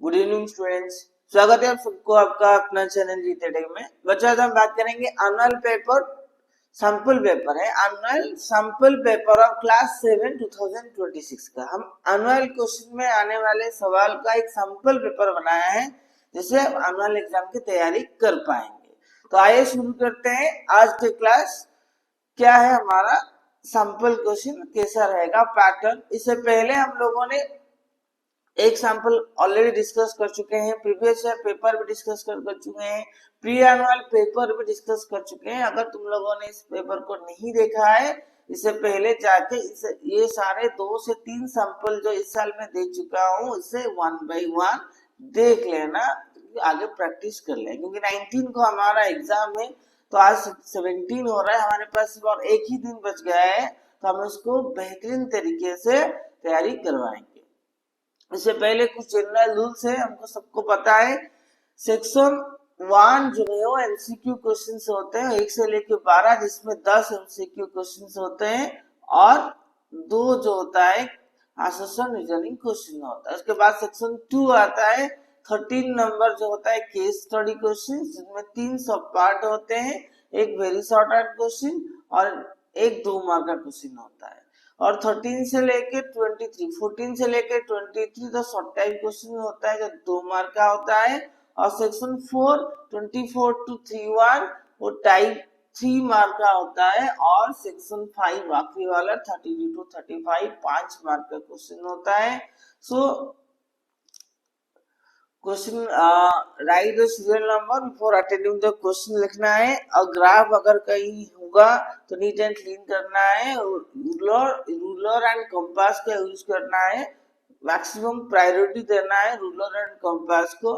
Good evening students, स्वागत है आप सबको आपका अपना चैनल जीते टेक में। बच्चों आज हम बात करेंगे एनुअल पेपर सैंपल पेपर है annual sample paper of class 7 2026 का। हम एनुअल क्वेश्चन में आने वाले सवाल का एक सैंपल पेपर बनाया है जिससे आप एनुअल एग्जाम की तैयारी कर पाएंगे। तो आइए शुरू करते हैं आज के क्लास। क्या है हमारा सैंपल क्वेश्चन, कैसा रहेगा पैटर्न। इससे पहले हम लोगों ने एक सैंपल ऑलरेडी डिस्कस कर चुके हैं, प्रीवियस ईयर पेपर भी डिस्कस कर चुके हैं, प्री एनुअल पेपर भी डिस्कस कर चुके हैं। अगर तुम लोगों ने इस पेपर को नहीं देखा है, इससे पहले जाके ये सारे 2 से 3 सैंपल जो इस साल में दे चुका हूँ इसे 1 बाय 1 देख लेना, आगे प्रैक्टिस कर लें। क्योंकि 19 को हमारा एग्जाम है, तो आज 17 हो रहा है, हमारे पास और एक ही दिन बच गया है, तो हम इसको बेहतरीन तरीके से तैयारी करवाएंगे। इससे पहले कुछ जनरल रूल्स है, हमको सबको पता है। सेक्शन 1 जो है वो एमसीक्यू क्वेश्चंस होते हैं 1 से लेकर 12, जिसमें 10 एमसीक्यू क्वेश्चंस होते हैं और 2 जो होता है असोसिएशन रीजनिंग क्वेश्चन होता है। उसके बाद सेक्शन 2 आता है 13 नंबर जो होता है केस स्टडी क्वेश्चन, जिसमें 3 सब पार्ट होते हैं, एक वेरी शॉर्ट आउट क्वेश्चन और एक 2 मार्क का क्वेश्चन होता है। और 13 से लेके 23, 14 से लेके 23 तो शॉर्ट टाइप क्वेश्चन होता है जो 2 मार्क का होता है। और सेक्शन 4 24 to 31 वो टाइप 3 मार्क का होता है। और सेक्शन 5 आखिरी वाला 32 to 35 5 मार्क का क्वेश्चन होता है। So question right the serial number before attending the question लिखना है। और ग्राफ अगर कहीं होगा तो नीट एंड क्लीन करना है। रूलर एंड कंपास का यूज करना है, मैक्सिमम प्रायोरिटी देना है रूलर एंड कंपास को।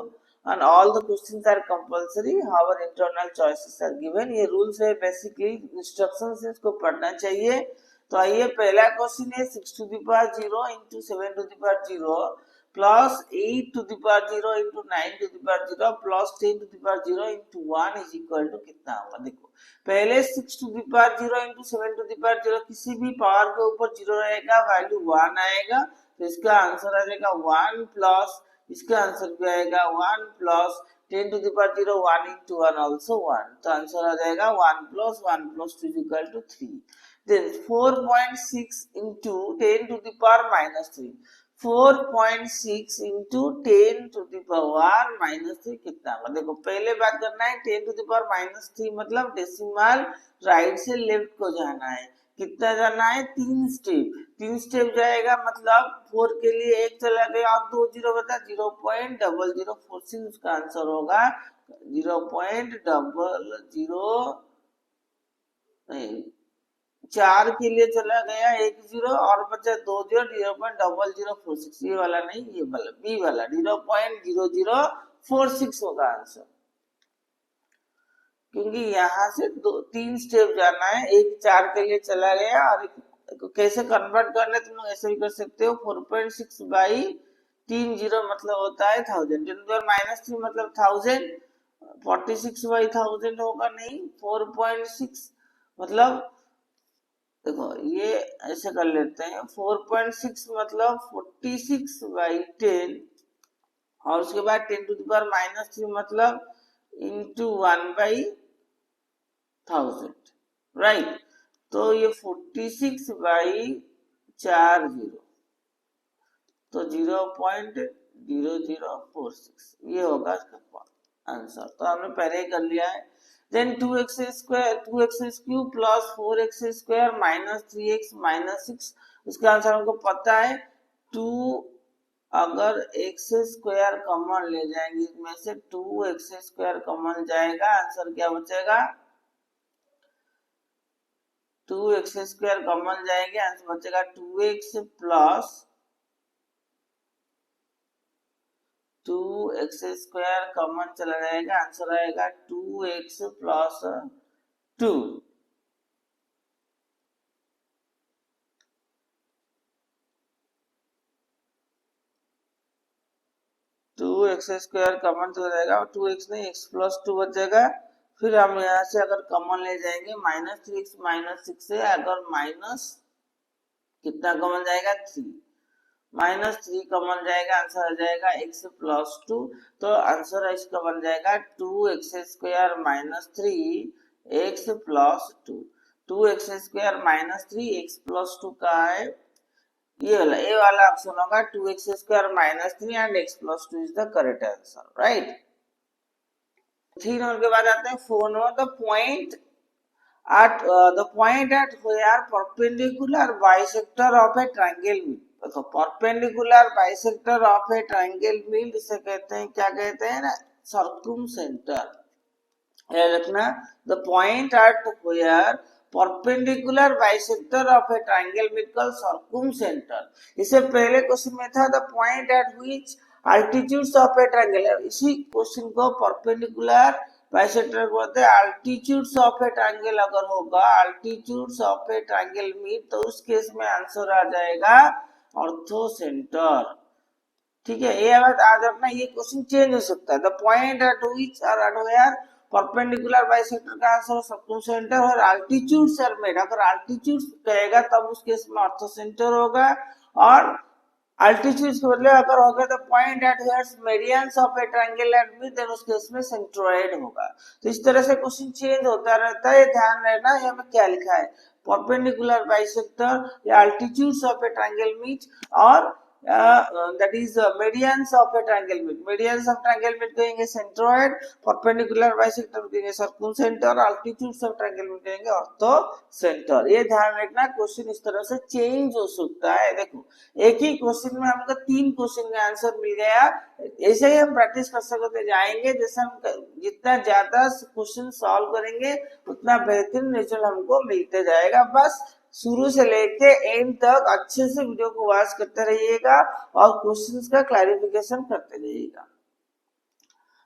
And all the questions are compulsory, however internal choices are given. ये रूल्स है, बेसिकली इंस्ट्रक्शंस है, इसको पढ़ना चाहिए। तो आइए पहला क्वेश्चन है 6 to the power 0 into 7 to the power 0 plus 8 to the power 0 into 9 to the power 0 plus 10 to the power 0 into 1 is equal to कितना होगा। देखो पहले 6 to the power 0 into 7 to the power 0, किसी भी power के ऊपर 0 रहेगा, value 1 आएगा, तो इसका आंसर आ जाएगा 1 प्लस इसका आंसर भी आएगा 1 plus 10 to the power 0 1 into 1 also 1, तो आंसर आ जाएगा 1 plus 1 plus 2 is equal to 3। then 4.6 into 10 to the power minus 3, 4.6 into 10 to the power minus 3 कितना होगा। देखो पहले बात करना है 10 to the power minus 3 मतलब डेसिमल राइट से लेफ्ट को जाना है। कितना जाना है? 3 स्टेप। 3 स्टेप जाएगा मतलब 4 के लिए 1 चला गया और 2 जीरो बता 0.0046, उसका आंसर होगा 0.00 नहीं, 4 के लिए चला गया 1 जीरो और बचा 2 जीरो 0.0046, ये वाला नहीं, ये वाला बी वाला 0.0046 होगा आंसर। क्योंकि यहाँ से 3 स्टेप जाना है, एक 4 के लिए चला गया और कैसे कन्वर्ट करना है तुम लोग ऐसे भी कर सकते हो। 4.6 बाई 3 जीरो मतलब होता है 1000, 10 माइनस 3 मतलब 1000, 46 बाई 1000 होगा नहीं, 4.6 मतलब देखो ये ऐसे कर लेते हैं 4.6 मतलब 46 बाई 10 और उसके बाद 10 to the power minus 3 मतलब into 1 बाई 1000, राइट। तो ये 46 बाई 4 जीरो तो 0.0046 ये होगा इसका आंसर। तो हमने पहले ही कर लिया है। then 2x square 2x cube plus 4x square minus 3x minus 6, उसका आंसर हमको पता है 2। अगर x स्क्वायर कॉमन ले जाएंगे इसमें से 2x स्क्वायर कॉमन जाएगा, आंसर क्या बचेगा? 2x स्क्वायर कॉमन जाएंगे, आंसर बचेगा 2x plus 2x square common चला जाएगा, आंसर आएगा 2x plus 2। 2x square common चला जाएगा और 2x नहीं x प्लस 2 बचेगा। फिर हम यहाँ से अगर कॉमन ले जाएंगे माइनस 3x माइनस 6 से, अगर माइनस कितना कॉमन जाएगा 3 -3 कॉमन जाएगा, आंसर आ जाएगा x प्लस 2। तो आंसर इसका बन जाएगा 2x² minus 3 x plus 2। 2x² minus 3 x plus 2 का है ये वाला ऑप्शन होगा 2x² minus 3 and x plus 2 is the correct answer, right. 3 number के बाद आते हैं 4 number. the point at where perpendicular bisector of a triangle meet। देखो perpendicular bisector of a triangle meet इसे कहते हैं, क्या कहते हैं ना, सर्कुम सेंटर। याद रखना, the point at where perpendicular bisector of a triangle meet called circumcentre. इससे पहले क्वेश्चन में था the point at which altitudes of a triangle. इसी क्वेश्चन को परपेंडिकुलर बाइसेक्टर बोलते हैं। अल्टीट्यूड्स ऑफ ए ट्रायंगल अगर होगा, altitudes of a triangle meet, तो उस केस में आंसर आ जाएगा ऑर्थो सेंटर। ठीक है, ये बात याद रखना, ये क्वेश्चन चेंज हो सकता है। द पॉइंट एट व्हिच और एट वेयर परपेंडिकुलर बाइसेक्टर का आंसर सर्कुम सेंटर और अल्टीट्यूड्स आर मेड। अगर अल्टीट्यूड्स कहेगा तब उस केस में ऑर्थो सेंटर होगा, और अल्टीट्यूड्स के बदले अगर होगा तो point at where medians of a triangle at B, then उस केस में सेंट्रोइड होगा। तो इस तरह से क्वेश्चन चेंज होता रहता है, ध्यान रहना यहाँ में क्या लिखा है, परपेंडिकुलर बाइसेक्टर या altitudes of a triangle meet, और that is medians of a triangle meet। medians of triangle meet कहेंगे centroid, perpendicular bisector कहेंगे circumcenter, altitudes of triangle meet कहेंगे orthocenter। ये ध्यान रखना, क्वेश्चन इस तरह से चेंज हो सकता है। देखो एक ही क्वेश्चन में हमको 3 क्वेश्चन का आंसर मिल गया, ऐसे ही हम प्रैक्टिस कर सकते जाएंगे। जैसे हम जितना ज्यादा क्वेश्चन सॉल्व करेंगे उतना बेहतरीन रिजल्ट हमको मिलते जाएगा। बस शुरू से लेके एंड तक अच्छे से वीडियो को वॉच करते रहिएगा और क्वेश्चंस का क्लैरिफिकेशन करते रहिएगा।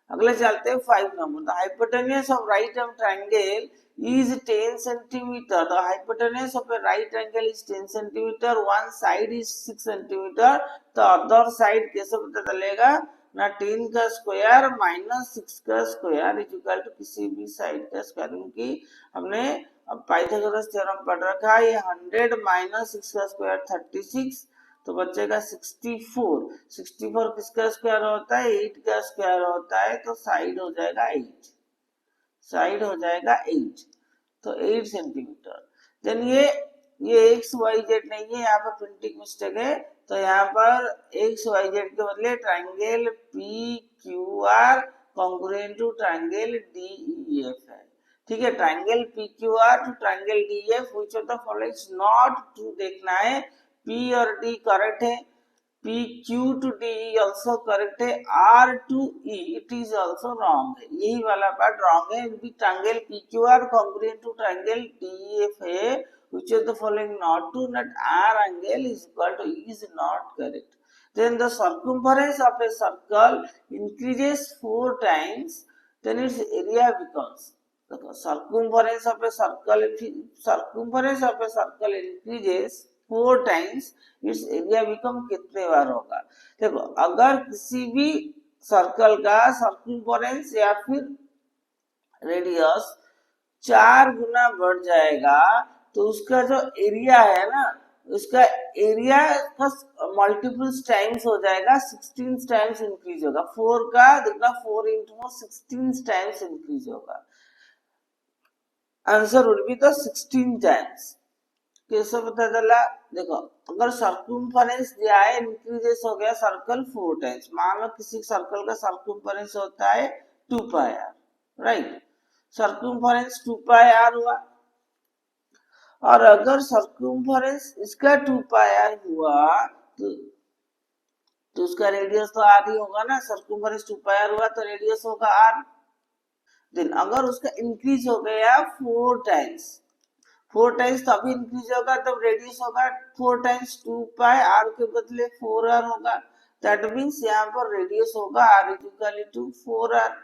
अगले चलते हैं 5 number. The hypotenuse of right angle triangle is 10 centimeter। The hypotenuse of a right triangle is 10 centimeter। One side is 6 centimeter। तो other side कैसे पता चलेगा ना, 10 का स्क्वायर माइनस 6 का स्क्वायर इक्वल टू किसी भी साइड का स्क्वायर। क्योंकि हमने अब पाइथागोरस थ्योरम पढ़ रखा है, ये 100 माइनस 6 का स्क्वायर 36, तो बचेगा 64। 64 किसका स्क्वायर होता है, 8 का स्क्वायर होता है, तो साइड हो जाएगा 8, साइड हो जाएगा 8, तो 8 सेंटीमीटर। देन ये एक्स वाई जेड नहीं है, यहाँ पर प्रिंटिंग मिस्टेक है, तो यहाँ पर एक्स वाई जेड के बदले triangle P Q R congruent to triangle D E F है। ठीक है, triangle P Q R to triangle D F, which of the following is not true देखना है। पी और डी करेक्ट है, PQ to D also correct है, R to E it is also wrong है, यही वाला पार्ट wrong है। भी triangle PQR congruent to triangle DEF है, which of the following not true, that R angle is equal to E is not correct। Then the circumference of a circle increases 4 times, then its area becomes, circumference of a circle increases 4 times, it's area become कितने बार होगा। देखो अगर किसी भी circle का circumference या फिर radius 4 गुना बढ़ जाएगा, तो उसका जो एरिया है ना, उसका एरिया का मल्टीपल्स टाइम्स हो जाएगा, 16 टाइम्स इंक्रीज होगा। 4 का देखना 4 into 16 टाइम्स इंक्रीज होगा, आंसर वुड बी तो 16 टाइम्स। कैसे पता चला, देखो अगर सर्कमफरेंस दिया है इंक्रीजेस हो गया सर्कल 4 टाइम्स, मान लो किसी सर्कल का सर्कमफरेंस होता है 2 pi r, right, circumference 2 pi r हुआ, और अगर सर्कमफरेंस इसका 2 पाई आर हुआ तो उसका रेडियस तो आर ही होगा ना, सर्कमफरेंस 2 पाई आर हुआ तो रेडियस होगा आर। देन अगर उसका इंक्रीज हो गया 4 टाइम्स, 4 टाइम्स तभी इंक्रीज होगा तब रेडियस होगा 4 टाइम्स 2 पाई आर के बदले 4 आर होगा। दैट मींस यहाँ पर रेडियस होगा आर इक्वल टू 4 आर।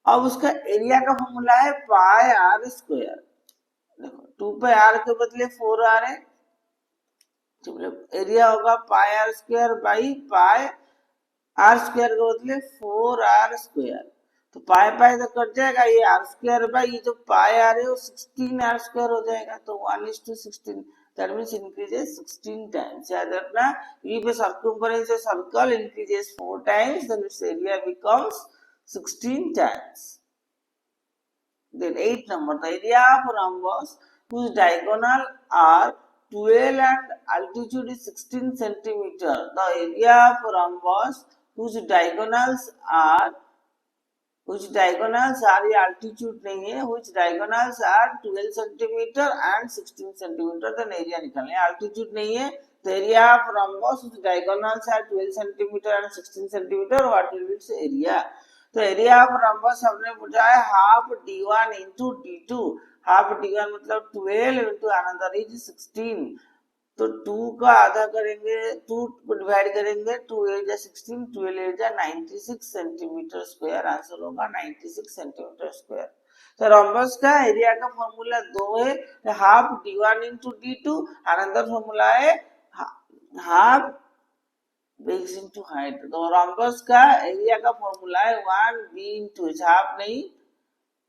अब उसका एरिया का फॉर्मूला है पाई आर स्क्वायर। देखो 2 पाई आर के बदले 4 आर है, तो एरिया होगा pi r square by pi r square के बदले 4 आर स्क्वायर। तो पाई पाई तो कट जाएगा, ये आर स्क्वायर बाई ये जो पाई आ रहे हो 16 आर स्क्वायर हो जाएगा, तो 1:16। that means increases 16 times. याद रखना, if a circumference of circle increases 4 times, then its area becomes 16 times. Then 8 number, the area of rhombus whose diagonal are 12 and altitude is 16 centimeter. The area of rhombus whose diagonals are ये altitude नहीं है, which diagonals are 12 centimeter and 16 centimeter, then area निकालना है. altitude नहीं है, the area of rhombus whose diagonals are 12 centimeter and 16 centimeter, what will be its area? तो area of rhombus हमने पूछा है half d1 into d2. Half d1 मतलब 12 into another is 16. तो 2 का आधा करेंगे, 2 को डिवाइड करेंगे, 2 8 जा 16, 12 8 जा 96 सेंटीमीटर स्क्वायर. आंसर होगा 96 सेंटीमीटर स्क्वायर. तो रॉम्बस का एरिया का फॉर्मूला 2 है, half d1 into d2. Another formula है हाफ बेस इनटू हाइट. तो रॉम्बस का एरिया का फॉर्मूला है 1b into हाफ नहीं,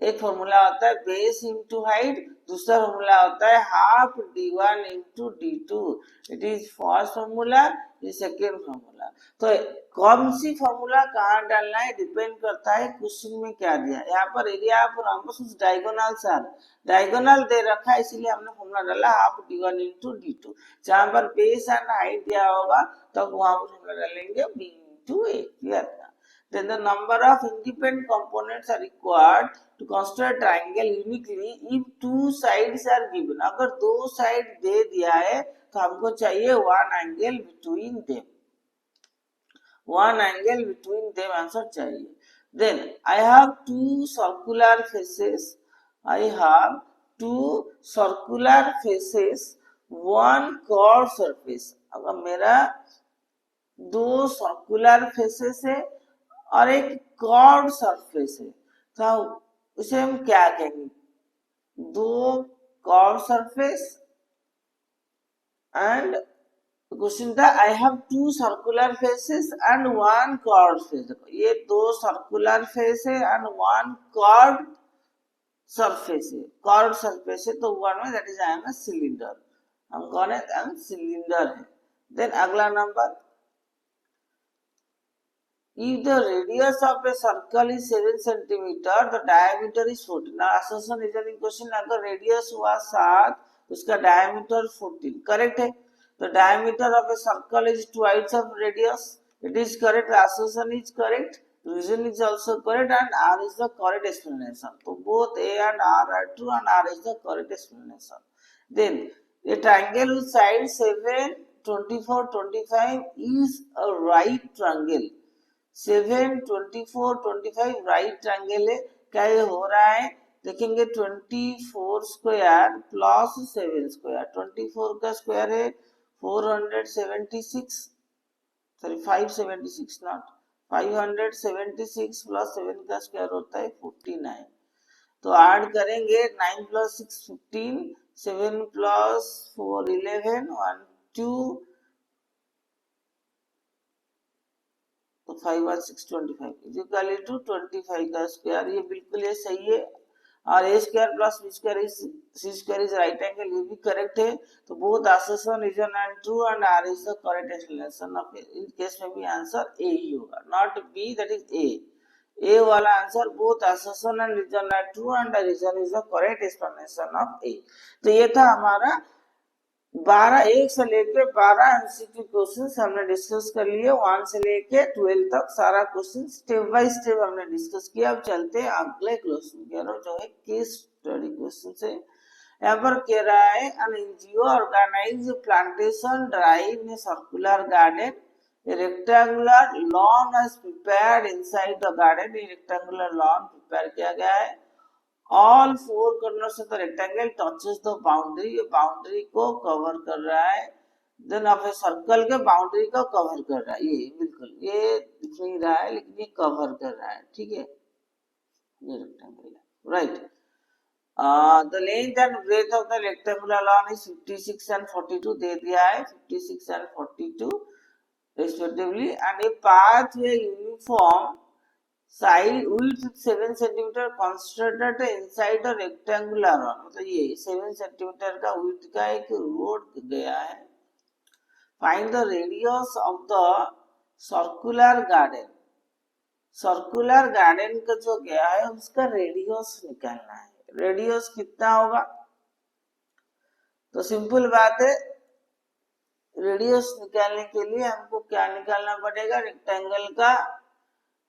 एक फॉर्मूला होता है बेस इनटू हाइट, दूसरा फॉर्मूला होता है half d1 into d2. It is first formula, ये सेकेंड फॉर्मूला. तो कौन सी फॉर्मूला कहाँ डालना है डिपेंड करता है क्वेश्चन में क्या दिया. यहाँ पर एरिया ऑफ रॉम्बस उस डायगोनल्स आर, डायगोनल दे रखा है इसीलिए हमने फॉर्मूला डाला हाफ d1 into d2. जहाँ पर बेस एंड हाइट दिया होगा तब वहां पर फॉर्मूला डालेंगे b into a. Clear. Then the number of independent components are required to construct a triangle uniquely if two sides are given. अगर दो साइड दे दिया है तो हमको चाहिए one angle between them. One angle between them answer चाहिए. Then I have two circular faces. I have two circular faces, one curved surface. अगर मेरा दो सर्कुलर फेसेस है और एक कर्व्ड सरफेस है तो उसे हम क्या कहेंगे? दो कर्व्ड सरफेस एंड क्वेश्चन था I have two circular faces and one curved face. देखो ये दो सर्कुलर फेस है एंड वन कर्व्ड सरफेस है. कर्व्ड सरफेस है तो वन में that is I am a cylinder. हम कौन है? हम सिलेंडर है. देन अगला नंबर, if the radius of a circle is 7 centimeter, the diameter is 14. Now assertion reasoning question, अगर radius हुआ 7 तो उसका diameter 14. करेक्ट है. तो diameter of a circle is twice of radius. It is correct. The assertion is correct. Reason is also correct and R is the correct explanation. So both A and R are true and R is the correct explanation. Then a triangle with sides 7, 24, 25 is a right triangle. 7, 24, 25 right triangle है. क्या ये हो रहा है? देखेंगे 24 square plus 7 square. 24 का square है 476, sorry 576 not 576 plus 7 का स्क्वायर होता है 49. तो ऐड करेंगे 9 प्लस 6 15, 7 प्लस 4 11, 1 2 तो 5 और 6 25 इक्वल टू 25 का स्क्वायर. ये बिल्कुल ये सही है. और a square plus b square is c square is right angle, ये भी करेक्ट है. तो both assertion reason and true and r is the correct explanation of in case में भी आंसर a ही होगा, not b, that is a वाला answer. Both assertion and reason are true and the reason is the correct explanation of a. तो ये था हमारा 12 1 से लेके 12 एमसीक्यू क्वेश्चंस हमने डिस्कस कर लिए. 1 से लेके 12 तक सारा क्वेश्चन स्टेप बाय स्टेप हमने डिस्कस किया. अब चलते हैं अगले क्वेश्चन की ओर जो है केस स्टडी क्वेश्चन से. यहाँ पर कह रहा है an NGO organized plantation drive in a circular garden. A rectangular lawn is prepared inside the garden. ये rectangular lawn prepare किया गया है. All four corners of the rectangle touches the boundary. ये बाउंड्री को कवर कर रहा है. Then of a circle के बाउंड्री को कवर कर रहा है. ये बिल्कुल ये दिख नहीं रहा है लेकिन ये कवर कर रहा है. ठीक है, ये रेक्टेंगल है. Right. The length and breadth of the rectangular line is 56 and 42 दे दिया है. 56 and 42 respectively, and a path where uniform side width 7 centimetre constructed inside a rectangular one, मतलब ये 7 सेंटीमीटर का विड्थ का एक रोड गया है। Find the radius of the circular garden, circular garden का जो गया है उसका रेडियस निकालना है। रेडियस कितना होगा, तो सिंपल बात है, रेडियस निकालने के लिए हमको क्या निकालना पड़ेगा, रेक्टेंगल का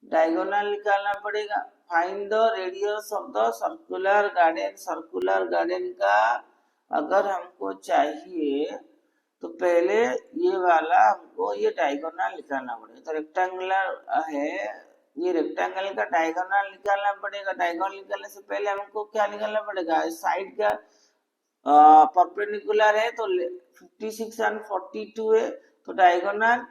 डायगोनल निकालना पड़ेगा। Find the radius of the circular garden, circular garden का अगर हमको चाहिए तो पहले ये वाला हमको ये डायगोनल निकालना पड़ेगा। तो रेक्टेंगुलर है, ये रेक्टेंगल का डायगोनल निकालना पड़ेगा। डायगोनल निकालने से पहले हमको क्या निकालना पड़ेगा, साइड का परपेंडिकुलर है तो 56 एंड 42 है, तो डायगोनल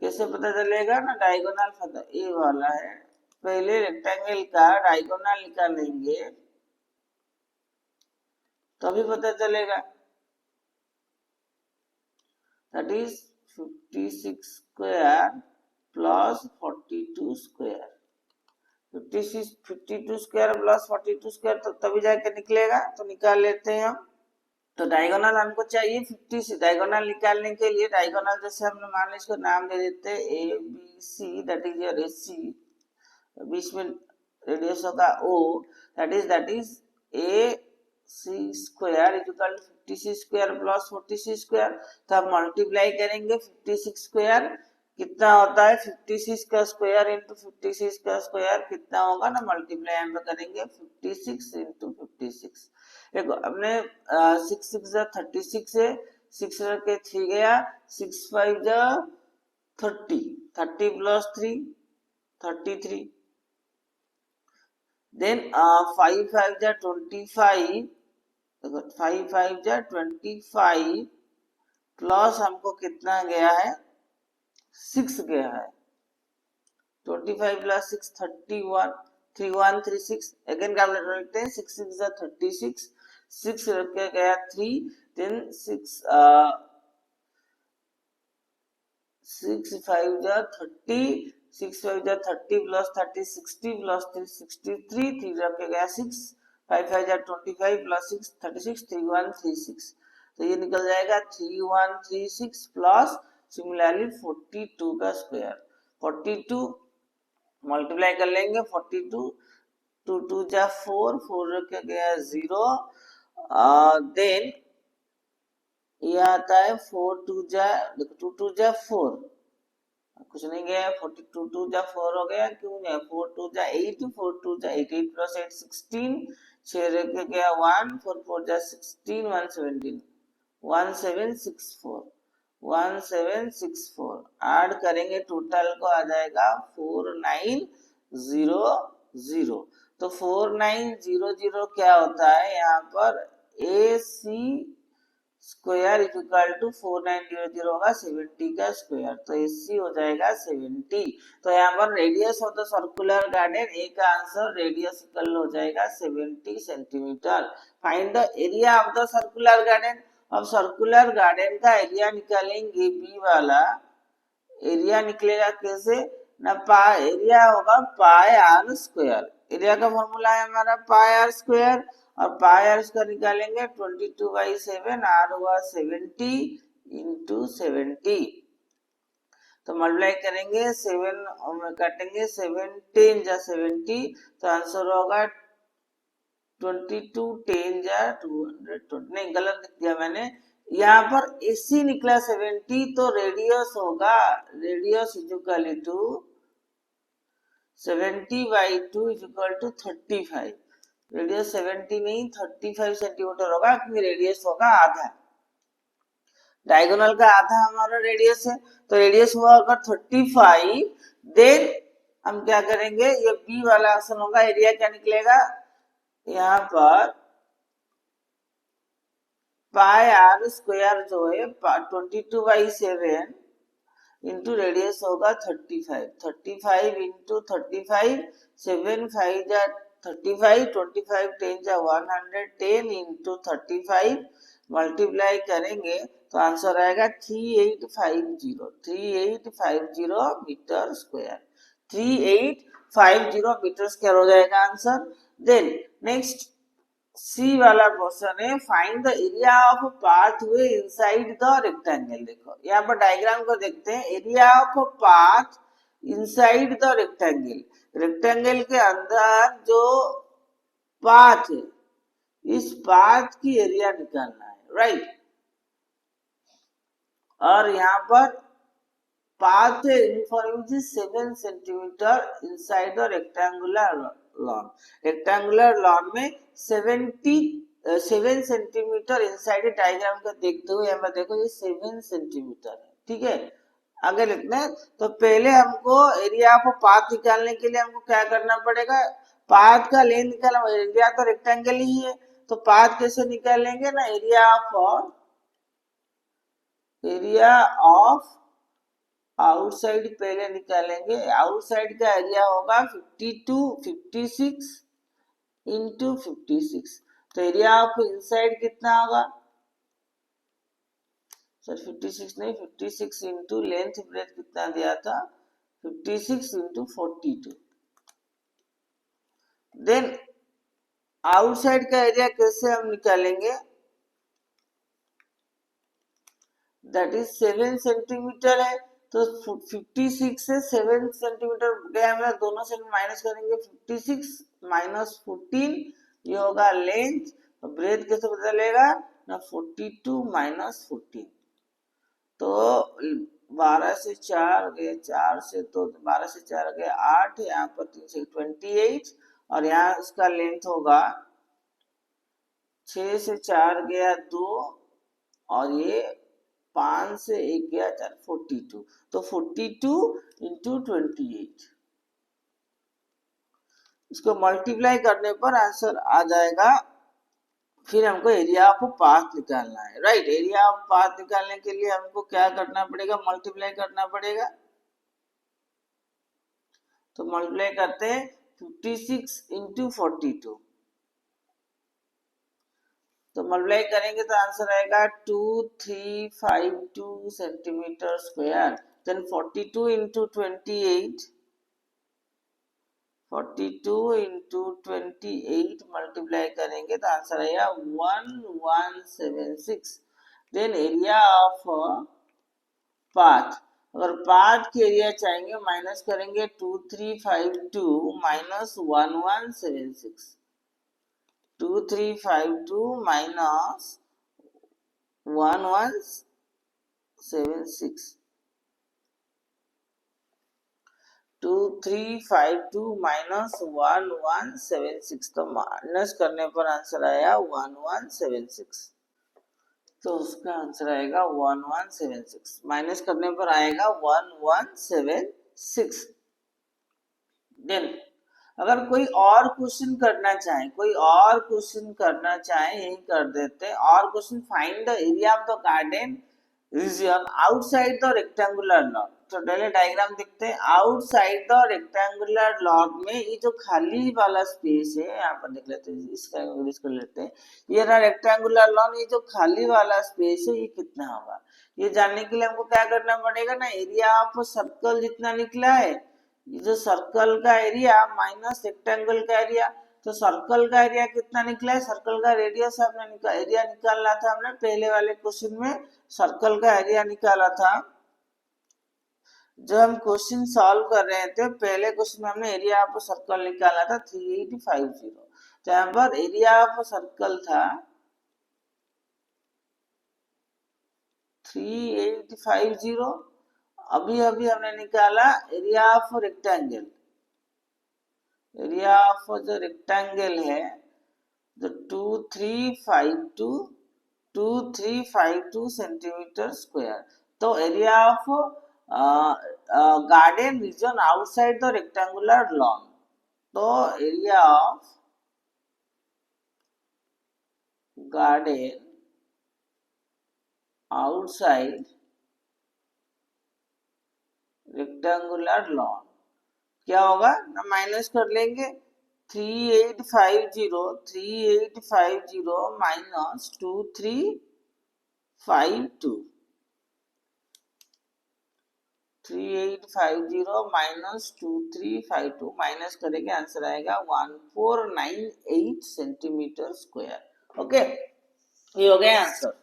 कैसे पता चलेगा ना, डायगोनल पता ये वाला है, पहले रेक्टेंगल का डायगोनल निकालेंगे तभी पता चलेगा। That is 56 square plus 42 square, 52 square plus 42 square तो तभी जाके निकलेगा, तो निकाल लेते हैं हम। तो डायगोनल हमको चाहिए 50, डायगोनल निकालने के लिए डायगोनल जैसे हमने मान लो इसको नाम दे देते हैं A B C, that is your AC, बीच में रेडियस होगा O, that is A C square equal to 56 square plus 46 square. तो हम मल्टीप्लाई करेंगे 56 स्क्वायर कितना होता है, 56 का स्क्वायर इंटू 56 का स्क्वायर कितना होगा ना, मल्टीप्लाई हम करेंगे 56 इंटू 56। देखो अपने 6 6 जा 36 है, 6 रख के 3 गया, 6 5 जा 30, 30 प्लस 3 33, देन 5 5 जा 25, देखो 5 5 जा 25 प्लस हमको कितना गया है 6 गया है, 25 प्लस 6 31, 3136, अगेन कैलकुलेटर लेते हैं, 6 6 जा 36, 6 रख के गया 3, देन 6 6 5 जा 30, 6 5 जा 30 प्लस 30 60 प्लस 3 63, 3 रख के गया 6, 5 5 जा 25 प्लस 6 36, 3136, तो ये निकल जाएगा 3136 प्लस सिमिलरली 42 का स्क्वायर, 42 मल्टीप्लाई कर लेंगे 42, 2 2 जा 4, 4 रख के गया 0, देन ये आता है 4 2 जा, देखो 2 2 जा 4, कुछ नहीं गया, 42 2 जा 4 हो गया, क्यों नहीं, 4 2 जा 8, 4 2 जा 8, 8 प्लस 8 16, 6 रख के गया 1, 4 4 जा 16, 117, 1764, 1764 ऐड करेंगे टोटल को आ जाएगा 4900। तो 4900 क्या होता है यहाँ पर, ए सी स्क्वायर इक्वल टू 4900 होगा 70 का स्क्वायर, तो एसी हो जाएगा 70। तो यहाँ पर radius of the circular garden A का आंसर रेडियस इक्वल हो जाएगा 70 centimetre. Find the area of the circular garden, अब सर्कुलर गार्डन का एरिया निकालेंगे, बी वाला एरिया निकलेगा कैसे ना, पाई एरिया होगा पाई आर स्क्वायर, एरिया का फॉर्मूला है हमारा पाई आर स्क्वायर, और पाई आर स्क्वायर निकालेंगे 22/7, आर हुआ 70 इंटू 70, तो मल्टीप्लाई करेंगे 7 काटेंगे 7 10 जा 70, तो आंसर होगा 22 10 जा 220, नहीं गलत लिख दिया मैंने, यहाँ पर एसी निकला 70, तो रेडियस होगा, radius is equal to 70/2 is equal to 35, radius 70 नहीं 35 सेंटीमीटर होगा, क्योंकि रेडियस होगा आधा, डायगोनल का आधा हमारा रेडियस है, तो रेडियस हुआ अगर 35, देन हम क्या करेंगे, ये बी वाला ऑप्शन होगा, एरिया क्या निकलेगा यहाँ पर पाई आर स्क्वायर जो है 22/7 इंटू रेडियस होगा 35, 35 इंटू 35, 7 5 जा 35, 25 10 जा 110 इंटू 35 मल्टीप्लाई करेंगे तो आंसर आएगा 3850, 3850 मीटर स्क्वायर, 3850 मीटर स्क्वायर हो जाएगा आंसर। देन नेक्स्ट सी वाला क्वेश्चन है, find the area of pathway inside the rectangle. देखो यहाँ पर डायग्राम को देखते हैं, area of path inside the rectangle, rectangle के अंदर जो पाथ है इस पाथ की एरिया निकालना है, राइट। और यहाँ पर पाथ है 7 centimetre inside the rectangular lawn, rectangular lawn में 7 सेंटीमीटर इनसाइड डायग्राम को देखते हुए यहाँ पर देखो ये 7 सेंटीमीटर है, ठीक है। आगे लिखना है, तो पहले हमको एरिया ऑफ पाथ निकालने के लिए हमको क्या करना पड़ेगा, पाथ का लेंथ निकालना, एरिया तो रेक्टेंगल ही है तो पाथ कैसे निकालेंगे ना, एरिया ऑफ आउटसाइड पहले निकालेंगे। आउटसाइड का एरिया होगा 56 इंटू 56, तो एरिया ऑफ इनसाइड कितना होगा सर, 56 नहीं, 56 इंटू लेंथ ब्रेथ कितना दिया था 56 इंटू 42। देन आउटसाइड का एरिया कैसे हम निकालेंगे, दैट इज 7 सेंटीमीटर है, तो 56 से 7 सेंटीमीटर गया, हम दोनों से माइनस करेंगे, 56 माइनस 14 ये होगा लेंथ, तो ब्रेथ कैसे बदलेगा ना, 42 माइनस 14, तो 12 से 4 गए, 4 से तो 12 से 4 गए 8, यहाँ पर 3 से 28, और यहाँ इसका लेंथ होगा 6 से 4 गया 2, और ये 5 से 1 गया 4, 42, तो 42 इंटू 28, इसको मल्टीप्लाई करने पर आंसर आ जाएगा। फिर हमको एरिया ऑफ पाथ निकालना है, राइट। एरिया ऑफ पाथ निकालने के लिए हमको क्या करना पड़ेगा, मल्टीप्लाई करना पड़ेगा, तो मल्टीप्लाई करते हैं 56 इंटू 42, तो मल्टीप्लाई करेंगे तो आंसर आएगा 2352 centimetre square. Then 42 into 28, 42 into 28 multiply करेंगे तो आंसर आएगा 1176। देन एरिया ऑफ पाथ, अगर पाथ की एरिया चाहेंगे माइनस करेंगे 2352 माइनस 1176, 2352 माइनस 1176, 2352 माइनस 1176, तो माइनस करने पर आंसर आया 1176, तो उसका आंसर आएगा 1176, माइनस करने पर आएगा 1176। देन अगर कोई और क्वेश्चन करना चाहे, यही कर देते हैं, और question, find the area of the garden region outside the rectangular lawn. तो पहले डायग्राम देखते हैं, आउटसाइड द रेक्टेंगुलर लॉन में ये जो खाली वाला स्पेस है, यहाँ पर देख लेते हैं, इसका इंग्लिश कर लेते हैं, ये रहा रेक्टेंगुलर लॉन, ये जो खाली वाला स्पेस है ये कितना होगा, ये जानने के लिए हमको क्या करना पड़ेगा ना, एरिया ऑफ सर्कल जितना निकला है, ये जो सर्कल का एरिया माइनस रेक्टेंगल का एरिया, तो सर्कल का एरिया कितना निकला है, सर्कल का रेडियस हमने एरिया निकालना था, हमने पहले वाले क्वेश्चन में सर्कल का एरिया निकाला था। जब हम क्वेश्चन सॉल्व कर रहे थे पहले क्वेश्चन में हमने एरिया ऑफ सर्कल निकाला था 3850, तो यहाँ पर एरिया ऑफ सर्कल था 3850, अभी हमने निकाला area of rectangle, area of जो रेक्टेंगल है जो 2352 सेंटीमीटर स्क्वायर, तो area of garden region outside the rectangular lawn, तो area of garden outside rectangular lawn क्या होगा ना, माइनस कर लेंगे 3850 माइनस 2352, 3850 माइनस 2352 माइनस करेंगे आंसर आएगा 1498 सेंटीमीटर स्क्वायर। ओके, ये हो गया आंसर।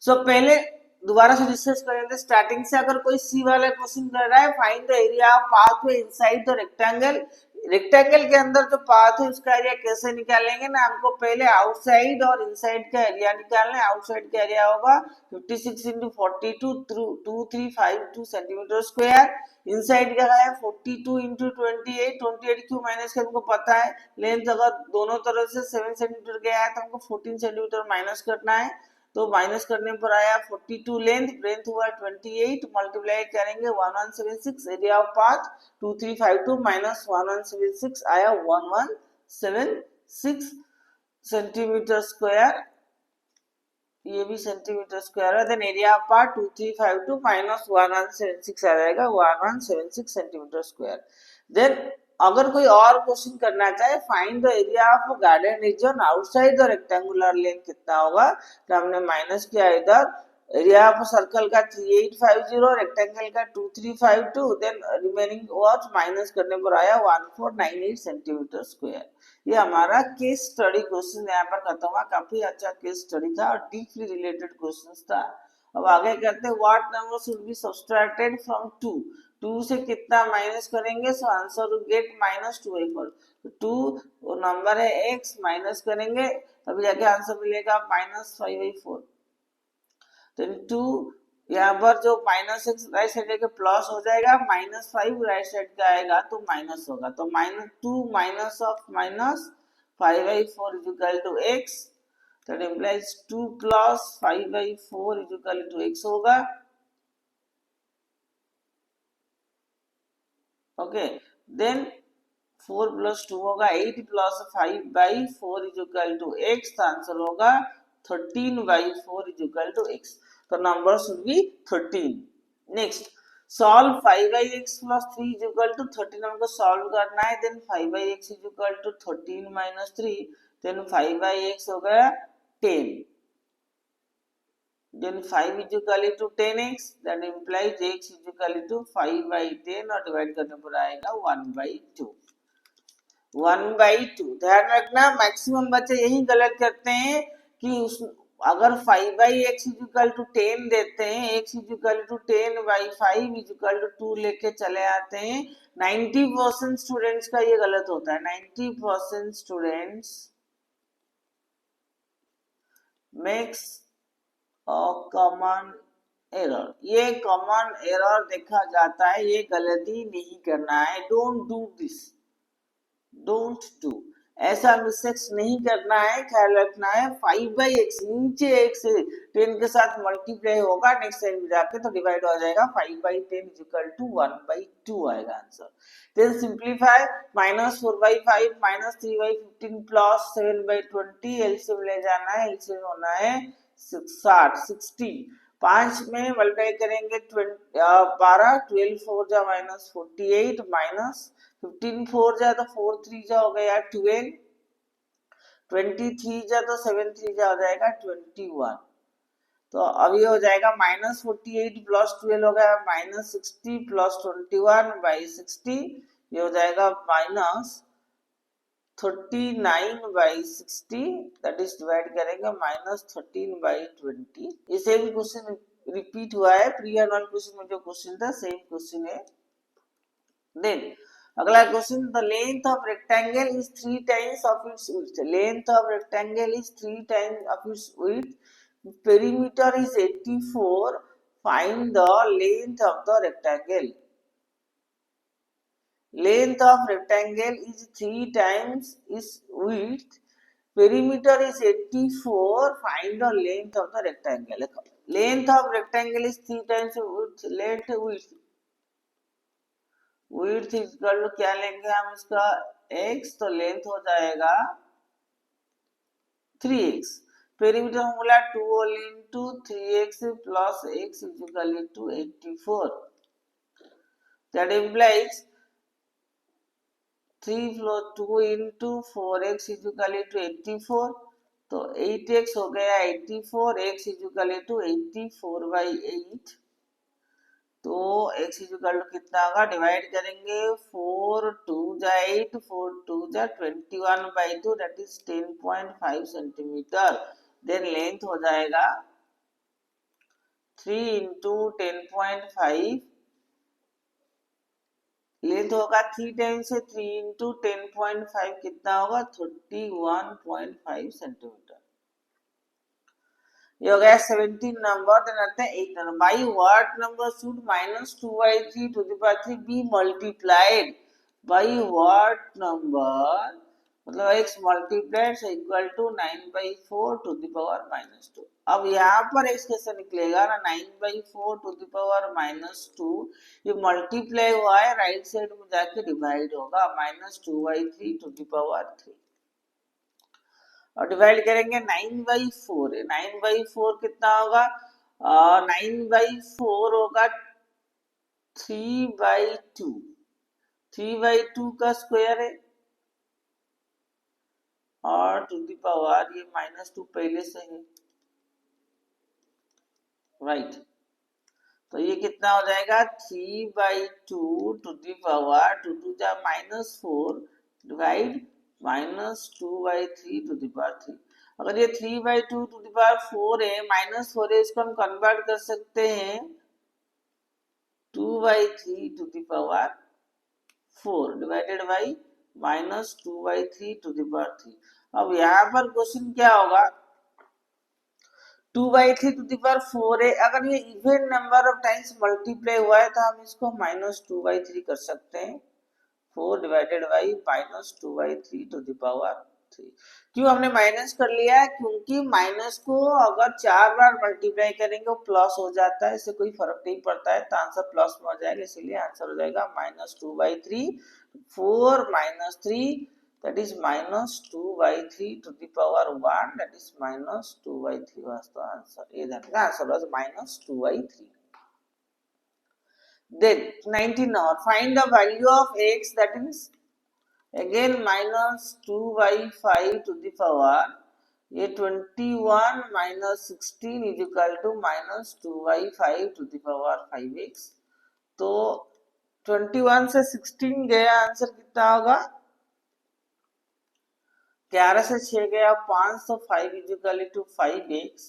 सो पहले दोबारा से डिस्कस करेंगे स्टार्टिंग से। अगर कोई सी वाला क्वेश्चन कर रहा है, find the area of pathway inside the rectangle. Rectangle के अंदर जो पाथ है उसका एरिया कैसे निकालेंगे ना, हमको पहले आउटसाइड और इनसाइड का एरिया निकालना है। आउटसाइड का एरिया होगा 56 इंटू 42 2352 सेंटीमीटर स्क्वायर। इनसाइड का है 42 इंटू 28, 28 क्यों माइनस के हमको पता है। लेंथ अगर दोनों तरफ से 7 सेंटीमीटर गया है तो हमको 14 सेंटीमीटर माइनस करना है। तो माइनस करने पर आया 42 लेंथ, ब्रेथ हुआ 28, मल्टीप्लाई करेंगे 1176, एरिया ऑफ पाथ 2352 माइनस 1176 आया 1176 सेंटीमीटर स्क्वायर। ये भी सेंटीमीटर स्क्वायर है। Then area of part 2352 minus 1176 आ जाएगा 1176 सेंटीमीटर स्क्वायर। देन अगर कोई और क्वेश्चन करना चाहे, find the area of garden region outside the rectangular length कितना होगा, तो हमने माइनस किया इधर। एरिया ऑफ सर्कल का 3850, रेक्टेंगल का 2352, देन रिमेनिंग वाज माइनस करने पर आया 1498 सेंटीमीटर स्क्वायर। ये हमारा केस स्टडी क्वेश्चन यहाँ पर खत्म हुआ। काफी अच्छा केस स्टडी था और डीपली रिलेटेड क्वेश्चन था। अब आगे करते हैं, what number should B subtracted from 2। 2 से कितना माइनस करेंगे, so answer will get minus 2/4। 2 number है x, माइनस करेंगे तभी जाके आंसर मिलेगा माइनस 5/4। तो 2 यहाँ पर जो माइनस एक्स राइट साइड के प्लस हो जाएगा, माइनस 5 राइट साइड का आएगा तो माइनस होगा। तो minus 2 minus of minus 5/4 is equal to x। That implies 2 plus 5/4 is equal to x होगा। ओके, देन 4 प्लस 2 होगा 8 plus 5/4 is equal to x। तो आंसर होगा 13/4 इज इक्वल टू x। तो number should be 13। Next, solve 5/x plus 3 is equal to 13 हमको solve करना है। Then 5/x is equal to 13 minus 3, then 5/x हो गया 10। then 5 is equal to 10x, that implies x is equal to 5/10 और divide करने पर आएगा 1/2। 1/2 ध्यान रखना, मैक्सिमम बच्चे यही गलत करते हैं कि उस अगर 5/x इज इक्वल टू 10 देते हैं, x is equal to 10/5 is equal to 2 लेके चले आते हैं। 90% स्टूडेंट्स का ये गलत होता है। 90% स्टूडेंट्स मेक्स कॉमन एरर। ये कॉमन एरर देखा जाता है, ये गलती नहीं करना है। Don't do this, don't do, ऐसा मिस्टेक्स नहीं करना है, ख्याल रखना है। 5/x नीचे x से 10 के साथ मल्टीप्लाई होगा, नेक्स्ट साइड में जाके तो डिवाइड हो जाएगा। 5/10 इज इक्वल टू 1/2 आएगा answer. Then simplify, minus 4/5 minus 3/15 plus 7/20, LCM ले जाना है, एलसीएम होना है 60। 5 में मल्टीप्लाई करेंगे 12, 12 4 जा माइनस 48 माइनस 15 4 जा तो 4 3 जा हो गया 12, 23 जा तो 7 3 जा हो जाएगा 21। तो अब ये हो जाएगा माइनस 48 प्लस 12 हो गया माइनस 60 प्लस 21/60, ये हो जाएगा माइनस 39/60, दैट इज डिवाइड करेंगे माइनस 13/20। ये सेम क्वेश्चन रिपीट हुआ है, प्री एनुअल क्वेश्चन में जो क्वेश्चन था सेम क्वेश्चन है। देन अगला question, the length of rectangle is 3 times of its width. Length of rectangle is 3 times of its width, perimeter is 84, find the length of the rectangle. Length of rectangle is 3 times its width, perimeter is 84, find the length of the rectangle। Length of rectangle is 3 times width, length width is equal to क्या लेंगे हम इसका x, तो length हो जाएगा 3x, perimeter बोला 2 whole into 3x plus x is equal to 84, that implies 3 plus 2 into 4x is equal to 84, तो 8x हो गया 84, x is equal to 84/8, तो x इक्वल टू कितना होगा, डिवाइड करेंगे 4 2 जा 8 4 2 जा 21/2 that is 10.5 centimetre. Then length हो जाएगा 3 इंटू 10.5, लेंथ होगा 3 टाइम्स से 3 इंटू 10.5 कितना होगा 31.5 सेंटीमीटर। ये हो गया 17 नंबर। देन आते हैं 8 number, by what number should -2/3 to the power 3 be multiplied, by what number मतलब x multiplied equal to 9/4 to the power -2। अब यहाँ पर x कैसे निकलेगा ना, 9/4 टू द पावर -2 ये मल्टीप्लाई हुआ है, राइट साइड में जाके डिवाइड होगा, -2/3 टू द पावर 3 और डिवाइड करेंगे 9/4, 9/4 कितना होगा, 9/4 होगा 3/2, 3/2 का स्क्वायर है और टू द पावर ये -2 पहले से है, राइट। तो ये कितना हो जाएगा 3/2 टू द पावर 2 2 जा -4 डिवाइड -2/3 टू द पावर 3। अगर ये 3/2 टू द पावर 4 है, -4 है, इसको हम कन्वर्ट कर सकते हैं 2/3 to the power 4 divided by -2/3 to the power 3। अब यहाँ पर क्वेश्चन क्या होगा, 2/3 टू द पावर 4 है, अगर ये even number of times multiply हुआ है तो हम इसको -2/3 कर सकते हैं, 4 divided by -2/3 to the power 3। क्यों हमने माइनस कर लिया है, क्योंकि माइनस को अगर 4 बार मल्टीप्लाई करेंगे वो प्लस हो जाता है, इससे कोई फर्क नहीं पड़ता है, तो आंसर प्लस में हो जाएगा, इसीलिए आंसर हो जाएगा -2/3, 4 -3 that is -2/3 to the power 1, that is -2/3 was the answer. The answer was -2/3. Then 19 now, find the value of x, that is again -2/5 to the power, ये 21 -16 is equal to -2/5 to the power 5x। तो 21 से 16 गया, answer कितना होगा, 11 से 6 गया 5, तो 5 is equal to 5x,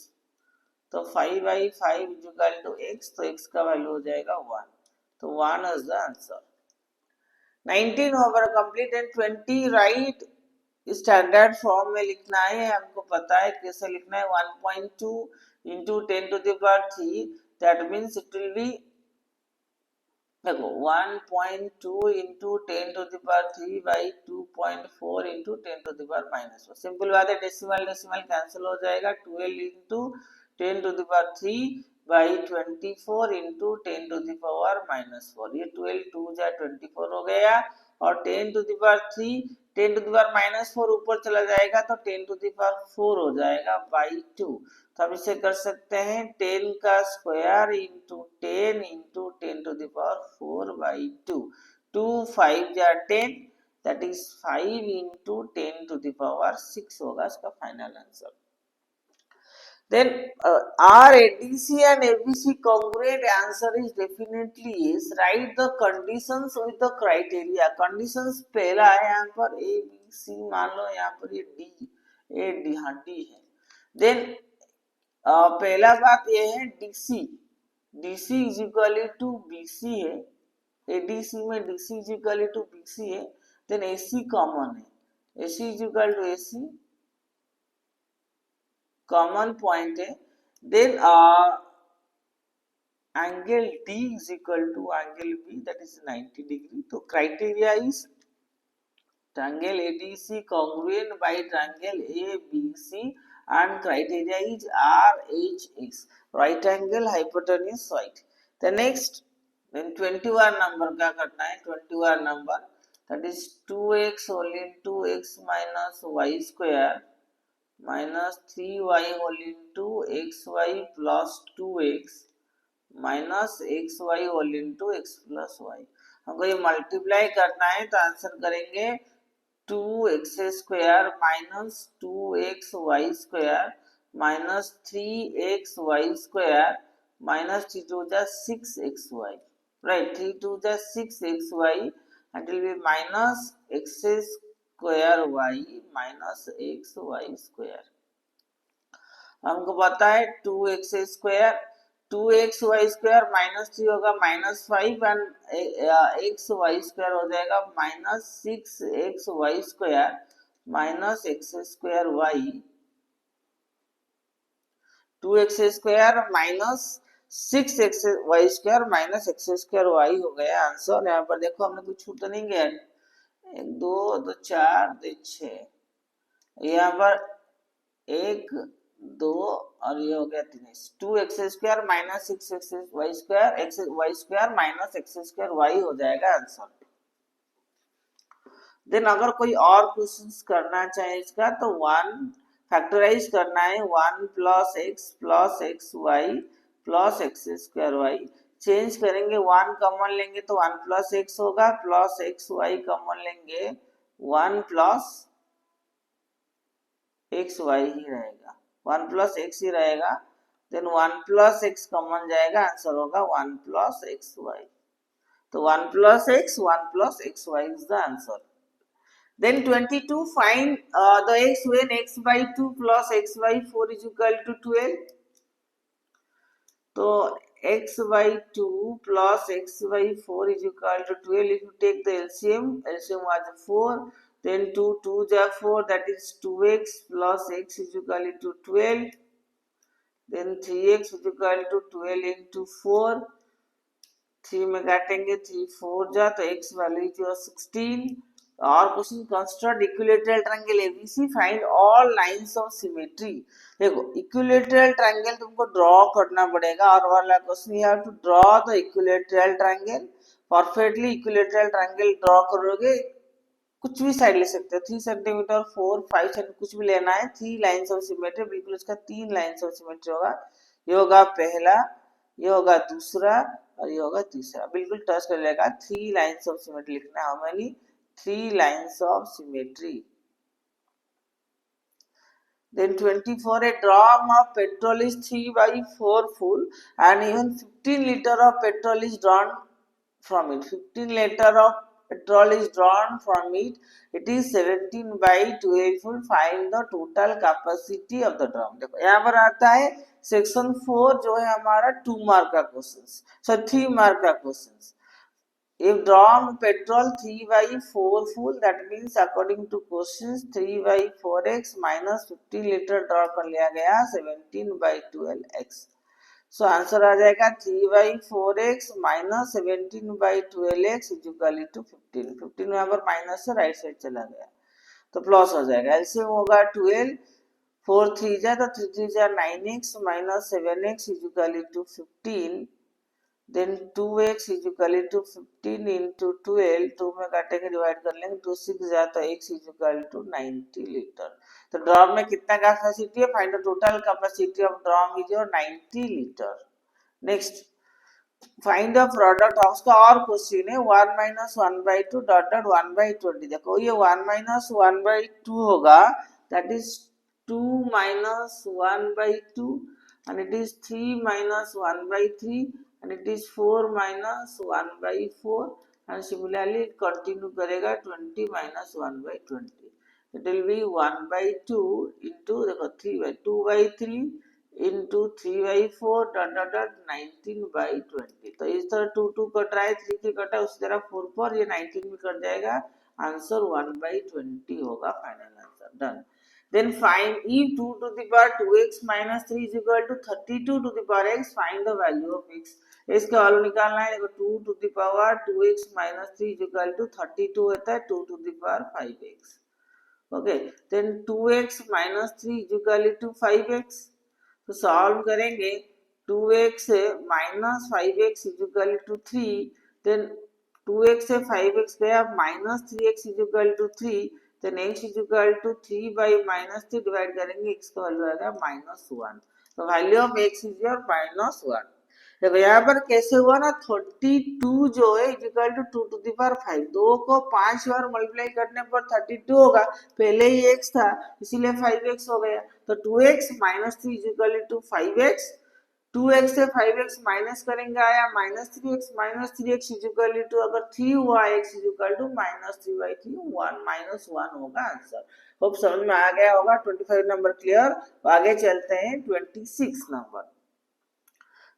तो 5/5 इज इक्वल टू x, तो x का वैल्यू हो जाएगा 1, तो 1 is the answer. 19 over complete and 20 right, standard form में लिखना है, हमको पता है कैसे लिखना है, 1.2 into 10 to the power 3, that means it will be, देखो 1.2 into 10 to the power 3 by 2.4 into 10 to the power -4। Simple बात है, डेसिमल डेसिमल कैंसिल हो जाएगा, 12 into 10 to the power 3 by 24 into 10 to the power -4, ये 12 2 जा 24 हो गया, और 10 to the power 3 10 to the power -4 ऊपर चला जाएगा तो 10 टू द पावर 4 हो जाएगा बाई 2। तो हम इसे कर सकते हैं 10 का square into 10 into 10 to the power 4/2, 2 5 जा 10, that is 5 into 10 to the power 6 होगा इसका final answer. Then are ADC and ABC congruent? Answer is definitely yes. Write the conditions with the criteria. Conditions पहला है यहाँ पर A B C, मान लो यहाँ पर ये D, A D, हाँ D है। Then पहला बात ये है DC, DC is equal to BC है, ADC में DC is equal to BC है। देन AC कॉमन है, AC is equal to AC common point है। Then angle D is equal to angle B, that is 90 degree. तो criteria is triangle ADC congruent by triangle ABC and criteria is RHX, right angle hypotenuse side। The next then 21 number क्या करना है, 21 number that is 2x whole into x minus y square minus 3y whole into xy plus 2x minus xy whole into x plus y। हमको ये multiply करना है तो answer करेंगे 2x square minus 2xy square minus 3xy square minus 6xy। right? 3 2 जा 6xy and it will be minus x square y minus xy square. हमको पता है 2x square 2xy square minus 3 होगा -5 एंड एक्स वाई स्क्वायर हो जाएगा -6xy square minus x square y 2x square minus 6xy square minus x square y हो गया answer. यहाँ पर देखो हमने कुछ छूट तो नहीं गया, 1 2 2 4 2 6, यहाँ पर 1 2 और ये हो गया 3, 2x square minus 6xy square x y square minus x square y हो जाएगा आंसर। देन अगर कोई और क्वेश्चंस करना चाहे इसका तो 1 फैक्टराइज करना है, 1 plus x y plus x square y change करेंगे, 1 कॉमन लेंगे तो 1 प्लस एक्स होगा, प्लस एक्स वाई कॉमन लेंगे 1 प्लस एक्स वाई ही रहेगा, 1 प्लस एक्स ही रहेगा। देन 1 प्लस एक्स कॉमन जाएगा, आंसर होगा 1 प्लस एक्स वाई। तो 1 plus x y is the answer. Then 22 find the x when x by 2 plus x by 4 is equal to 12. तो x by 2 plus x by 4 is equal to 12. If you take the LCM was 4. Then 2 2 is 4, that is 2x plus x is equal to 12. Then 3x is equal to 12 into 4. 3 में काटेंगे 3 4 जा तो x value जो 16। और question construct equilateral triangle ABC, find all lines of symmetry. देखो equilateral triangle तुमको draw करना पड़ेगा, और वाला question you have to draw the equilateral triangle perfectly. Equilateral triangle draw करोगे, कुछ भी साइड ले सकते हो, 3 सेंटीमीटर 4 5 सेंटीमीटर कुछ भी लेना है। 3 लाइंस ऑफ सिमेट्री, बिल्कुल इसका 3 लाइंस ऑफ सिमेट्री होगा। ये होगा पहला, ये होगा दूसरा और ये होगा तीसरा, बिल्कुल टच कर लेगा। 3 लाइंस ऑफ सिमेट्री लिखना है, how many 3 lines of symmetry. Then 24, a drum of petrol is 3 by 4 full and even 15 liter of petrol is drawn from it. 15 liter of petrol is drawn from it. It is 17 by 12 full. Find the total capacity of the drum. देखो यहाँ पर आता है section 4 जो है हमारा 2 mark का question, सो 3 mark का question. If drum petrol 3 by 4 full, that means according to questions 3 by 4x minus 50 liter draw कर लिया गया 17 by 12x। सो आंसर आ जाएगा 3 by 4x minus 17 by 12x is equal to 15। 15 यहाँ पर minus से right side चला गया तो प्लस हो जाएगा। एलसीएम होगा 12, 4 3 जा तो 3 3 जा 9x minus 7x is equal to 15। then 2x is equal to 15 into 12, 2 में काटेंगे डिवाइड कर लेंगे, 2 6 जा तो x is equal to 90 litre. तो ड्रम में कितना कैपेसिटी है, find the total capacity of drum is your 90 litre. Next find the product of, उसका और क्वेश्चन है 1 minus 1 by 2 dot dot 1 by 20। देखो ये 1 minus 1 by 2 होगा, that is 2 minus 1 by 2 and it is 3 minus 1 by 3 and it is 4 minus 1 by 4 and similarly it continue करेगा 20 minus 1 by 20। it will be 1 by 2 into देखो 3 by 2 by 3 into 3 by 4 dot dot dot 19 by 20। तो इस तरह 2 2 cut रहा है, 3 3 कटा है, उसी तरह 4 4 ये 19 में कट जाएगा, आंसर 1 by 20 होगा, final answer done. Then find if 2 to the power 2x minus 3 is equal to 32 to the power x, find the value of x। इसका वैल्यू निकालना है, देखो 2 to the power 2x minus 3 is equal to 32 होता है 2 to the power 5x। Okay, then 2x minus 3 is equal to 5x। तो solve करेंगे, 2x minus 5x is equal to 3, then 2x से 5x गया minus 3x is equal to 3, then x is equal to 3 by minus 3 divide करेंगे, x का value आएगा -1। तो value of x is your -1। देखो यहाँ पर कैसे हुआ ना, 32 जो है is equal to 2 to the power 5, 2 को 5 बार मल्टीप्लाई करने पर 32 होगा, पहले ही x था इसीलिए 5x हो गया। तो 2x minus 3 is equal to 5x, 2x से 5x माइनस करेंगे आया -3x इज इक्वल टू अगर 3 हुआ x इज इक्वल टू -3/3 1 -1 होगा आंसर। होप समझ में आ गया होगा। 25 नंबर क्लियर। आगे चलते हैं 26 number.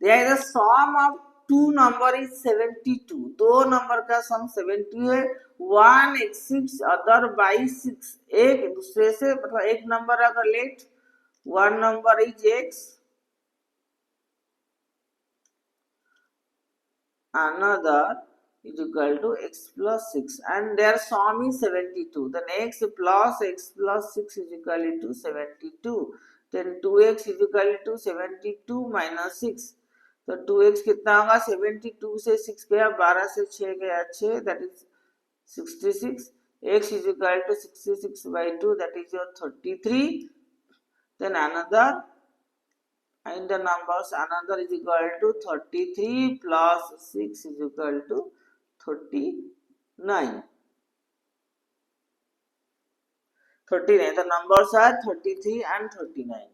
There is a sum of two number is 72. दो नंबर का सम 72 है। 1 x6 अदर बाई 6 एक दूसरे से मतलब एक नंबर अगर let 1 number is x another is equal to x plus 6 and their sum is 72. Then x plus 6 is equal to 72. Then 2x is equal to 72 minus 6. तो 2x कितना होगा 72 से 6 गया 12 से 6 गया 6 that is 66. x is equal to 66 by 2 that is your 33. Then another in the numbers another is equal to 33 plus 6 is equal to 39. 39 the numbers are 33 and 39.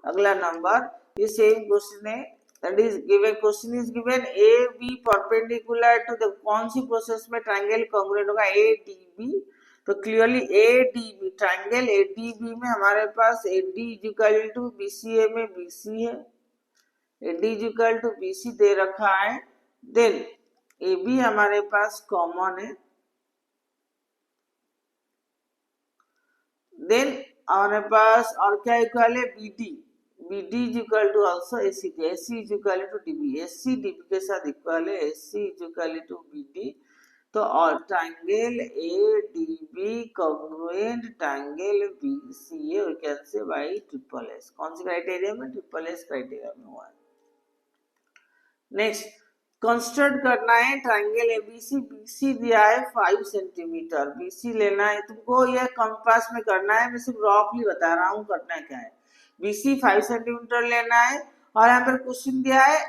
अगला number ये same question है। That is given question is given A B perpendicular to the कौन सी process में triangle congruent होगा A D B। तो clearly A D B triangle A D B में हमारे पास AD is equal to BCA में BC है। AD is equal to BC दे रखा है। देन AB हमारे पास कॉमन है। देन हमारे पास और क्या इक्वल है BD BD is equal to also AC AC is equal to DB AC DB के साथ इक्वल है AC is equal to BD। तो और triangle ADB congruent triangle BCA we can say by triple S। कौन सी criteria में triple S criteria में हुआ है। नेक्स्ट कंस्ट्रक्ट करना है ट्रायंगल ABC BC दिया है 5 सेंटीमीटर BC लेना है तुमको। यह कंपास में करना है। मैं सिर्फ रफली बता रहा हूँ करना क्या है। BC 5 सेंटीमीटर लेना है और यहाँ पर क्वेश्चन दिया है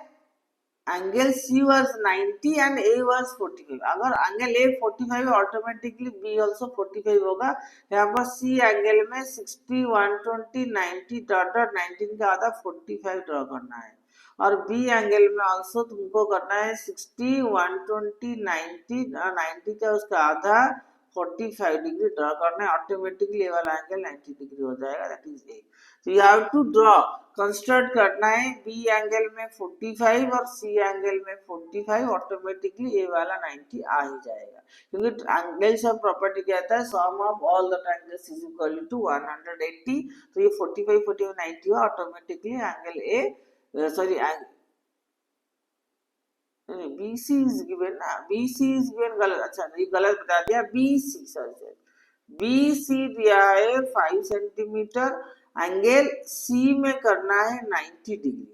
angle C was 90 and A was 45। अगर angle A 45 automatically B also 45 होगा। यहाँ पर C एंगल में 60 120 90 डॉट 19 का आधा 45 ड्रॉ करना है और B एंगल में also तुमको करना है 60 120 90 90 का उसका आधा 45 डिग्री ड्रॉ करना है। ऑटोमेटिकली ये वाला एंगल 90 डिग्री हो जाएगा। That is A। तो you have to draw construct करना है B एंगल में 45 और C एंगल में 45 ऑटोमेटिकली ये वाला 90 आ ही जाएगा क्योंकि एंगल सब प्रॉपर्टी कहता है sum of all the triangles is equal to 180। तो ये 45 45 90 हुआ automatically angle A sorry BC is given ना BC is given गलत। अच्छा ये गलत बता दिया BC सॉरी BC दिया है 5 सेंटीमीटर एंगल C में करना है 90 डिग्री।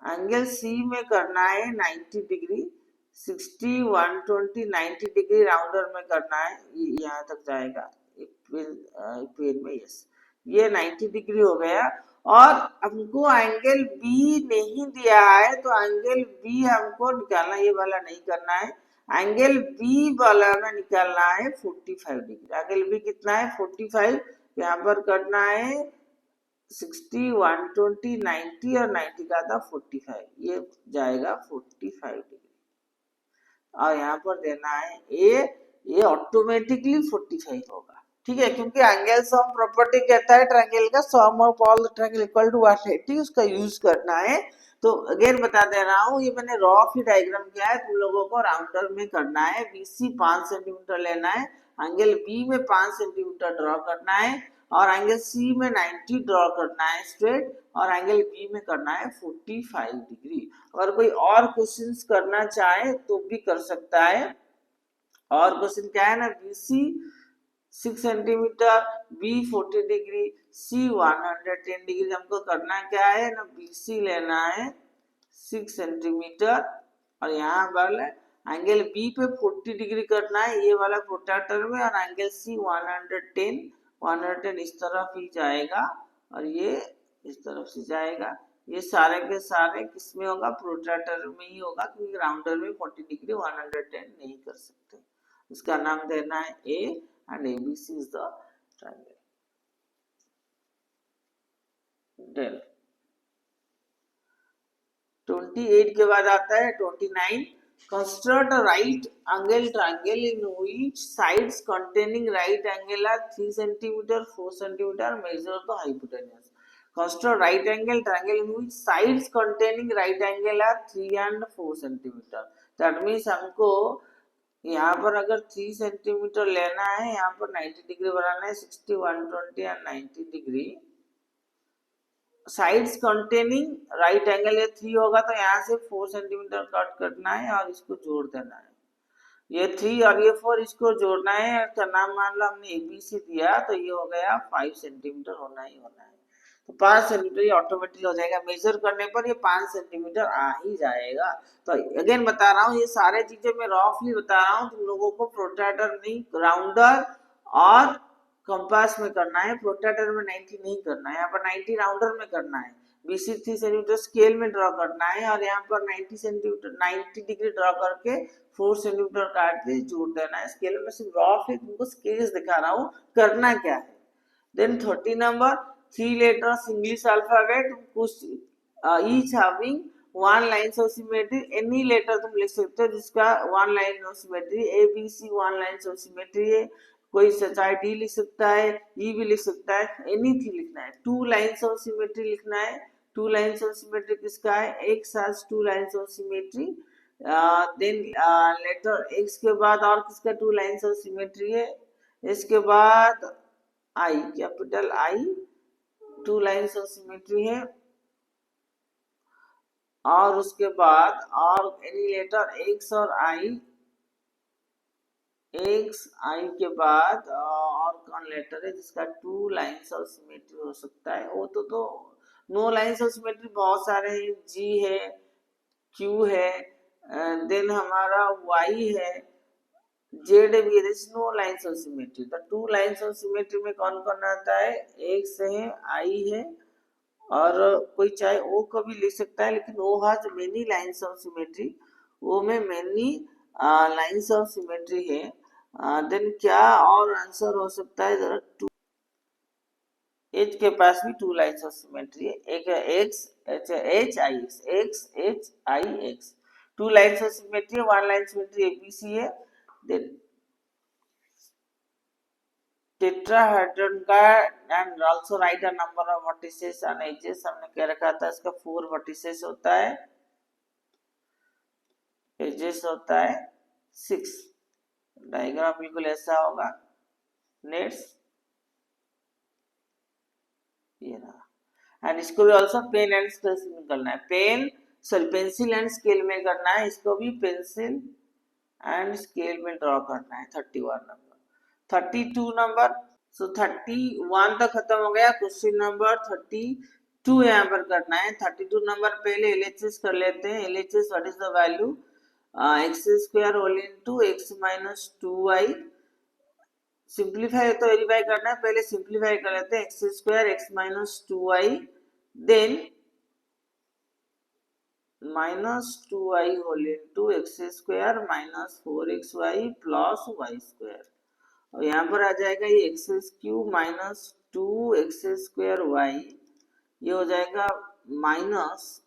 एंगल C में करना है 90 डिग्री 60 120 90 डिग्री राउंडर में करना है। ये यहाँ तक जाएगा पेन में यस ये 90 डिग्री हो गया। और हमको एंगल B नहीं दिया है तो एंगल B हमको निकालना ये वाला नहीं करना है। एंगल B वाला में निकालना है 45 डिग्री। एंगल B कितना है 45। यहाँ पर करना है 60 120 90 और 90 का था 45 ये जाएगा 45 डिग्री और यहाँ पर देना है A ये ऑटोमेटिकली 45 होगा। ठीक है क्योंकि एंगल सम प्रॉपर्टी कहता है ट्रायंगल का sum of all the triangle equal to 180 उसका यूज करना है। तो अगेन बता दे रहा हूँ ये मैंने रफ ही डायग्राम किया है तुम लोगों को राउंडर में करना है। BC 5 सेंटीमीटर लेना है एंगल B में 5 सेंटीमीटर ड्रॉ करना है और एंगल C में 90 ड्रॉ करना है स्ट्रेट और एंगल B में करना है 45 डिग्री। अगर कोई और क्वेश्चंस करना चाहे तो भी कर सकता है। और क्वेश्चन क्या है ना BC 6 centimetre B 40 degree C 110 degree. हमको करना क्या है ना BC लेना है 6 सेंटीमीटर और यहाँ पर एंगल B पे 40 डिग्री करना है ये वाला प्रोट्रैक्टर में और एंगल C 110 इस तरफ ही जाएगा और ये इस तरफ से जाएगा। ये सारे के सारे किसमें होगा प्रोट्रैक्टर में ही होगा क्योंकि राउंडर में 40 डिग्री 110 नहीं कर सकते। इसका नाम देना है A and ABC is the triangle. Del 28 के बाद आता है 29, construct a right angle triangle in which sides containing right angle are 3 centimetre 4 centimetre, measure the hypotenuse. Construct right angle triangle in which sides containing right angle are 3 and 4 centimetre. That means हमको यहाँ पर अगर 3 centimetre लेना है, यहाँ पर 90 degree बनाना है, 60, 120 and 90 degree. Sides containing right angle ये 3 होगा तो यहाँ से 4 सेंटीमीटर कट करना है और इसको जोड़ देना है। ये 3 और ये 4 इसको जोड़ना है, इसका नाम मान लो हमने एबीसी दिया तो ये हो गया 5 सेंटीमीटर होना ही होना है। तो 5 सेंटीमीटर ये ऑटोमेटिक हो जाएगा, मेजर करने पर ये 5 सेंटीमीटर आ ही जाएगा। तो अगेन बता रहा हूँ, ये सारे चीजें मैं रफली बता रहा हूँ, तुम लोगों को प्रोट्रैक्टर नहीं, राउंडर और कंपास में करना है, प्रोट्रैक्टर में 90 नहीं करना है, यहाँ पर 90 राउंडर में करना है। BC 3 सेंटीमीटर स्केल में ड्रॉ करना है और यहाँ पर 90 सेंटीमीटर 90 डिग्री ड्रॉ करके 4 सेंटीमीटर काट के जोड़ देना है। स्केल में सिर्फ रफली तुमको स्केल्स दिखा रहा हूँ, करना क्या है। Then 30 number, 3 letters English alphabet each having one line of symmetry, any letter तुम लिख सकते हो जिसका one line of symmetry, A B C one line of symmetry है, कोई चाहे डी लिख सकता है, ई भी लिख सकता है, एनीथिंग लिखना है। 2 lines of symmetry लिखना है। 2 lines of symmetry किसका है, x has 2 lines of symmetry। देन लेटर x के बाद और किसका 2 lines of symmetry है, इसके बाद I, capital I 2 lines of symmetry है, और उसके बाद और एनी लेटर एक्स और आई, एक्स आई के बाद और कौन लेटर है जिसका 2 लाइन्स ऑफ सिमेट्री हो सकता है, वो तो नो लाइन्स ऑफ सिमेट्री बहुत सारे हैं, जी है, क्यू है, देन हमारा वाई है, जेड भी, there is no lines of symmetry। तो 2 lines of symmetry में कौन कौन आता है, एक्स है, आई है, और कोई चाहे ओ को भी लिख सकता है, लेकिन O has many lines of symmetry, O में मेनी लाइंस ऑफ सिमेट्री है। देन क्या और आंसर हो सकता है, जरा 2 एच के पास भी 2 लाइंस ऑफ सिमेट्री है, एक है x H H I x, x H I x, 2 lines of symmetry है, 1 लाइन सिमेट्री एबीसी है। देन टेट्राहेड्रन का and also write a number of vertices and edges, हमने कह रखा था इसका 4 वर्टिसेस होता है, एजेस होता है 6। डायग्राम बिल्कुल ऐसा होगा। नेक्स्ट ये रहा, एंड इसको भी आल्सो पेन एंड स्केल में करना है, पेंसिल एंड स्केल में करना है, इसको भी पेंसिल एंड स्केल में ड्रॉ करना है। 31 नंबर, 32 नंबर, सो 31 तक खत्म हो गया, क्वेश्चन नंबर 32 यहाँ पर करना है। 32 नंबर पहले LHS कर लेते हैं। LHS what is the value, x square whole into x minus 2y, simplify तो वेरीफाई करना है, पहले सिंप्लीफाई कर लेते हैं, x square x minus 2y, then minus 2y whole into x square minus 4xy plus y square, और यहाँ पर आ जाएगा ये x cube minus 2x square y, ये हो जाएगा minus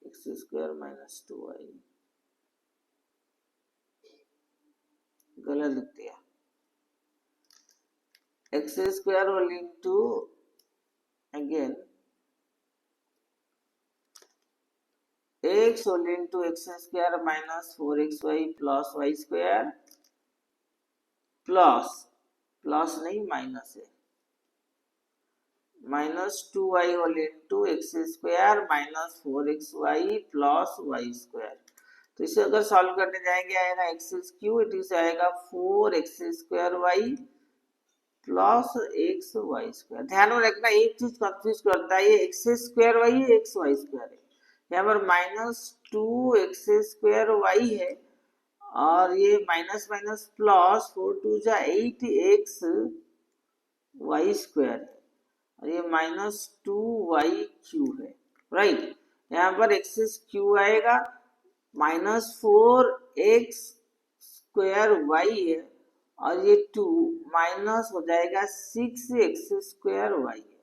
x square minus 2y, गलत लिख दिया, x square whole into again x whole into x square minus 4xy plus y square, plus नहीं माइनस है, minus 2y whole into x square minus 4xy plus y square. तो इसे अगर solve करने जाएंगे आएगा एक्स क्यूब, इट इज आएगा 4x square y plus x y square. ध्यान में रखना एक चीज कंफ्यूज करता है, ये एक्स स्क्वायर वाई है, एक्स वाई स्क्वायर है, यहाँ पर माइनस 2x स्क्वायर वाई है, और ये माइनस माइनस प्लस 4 2 जा 8x वाई स्क्वायर है, और ये माइनस 2y क्यूब है, राइट। यहाँ पर एक्स क्यूब आएगा, माइनस 4x स्क्वायर वाई है, और ये 2 माइनस हो जाएगा 6x स्क्वायर वाई है,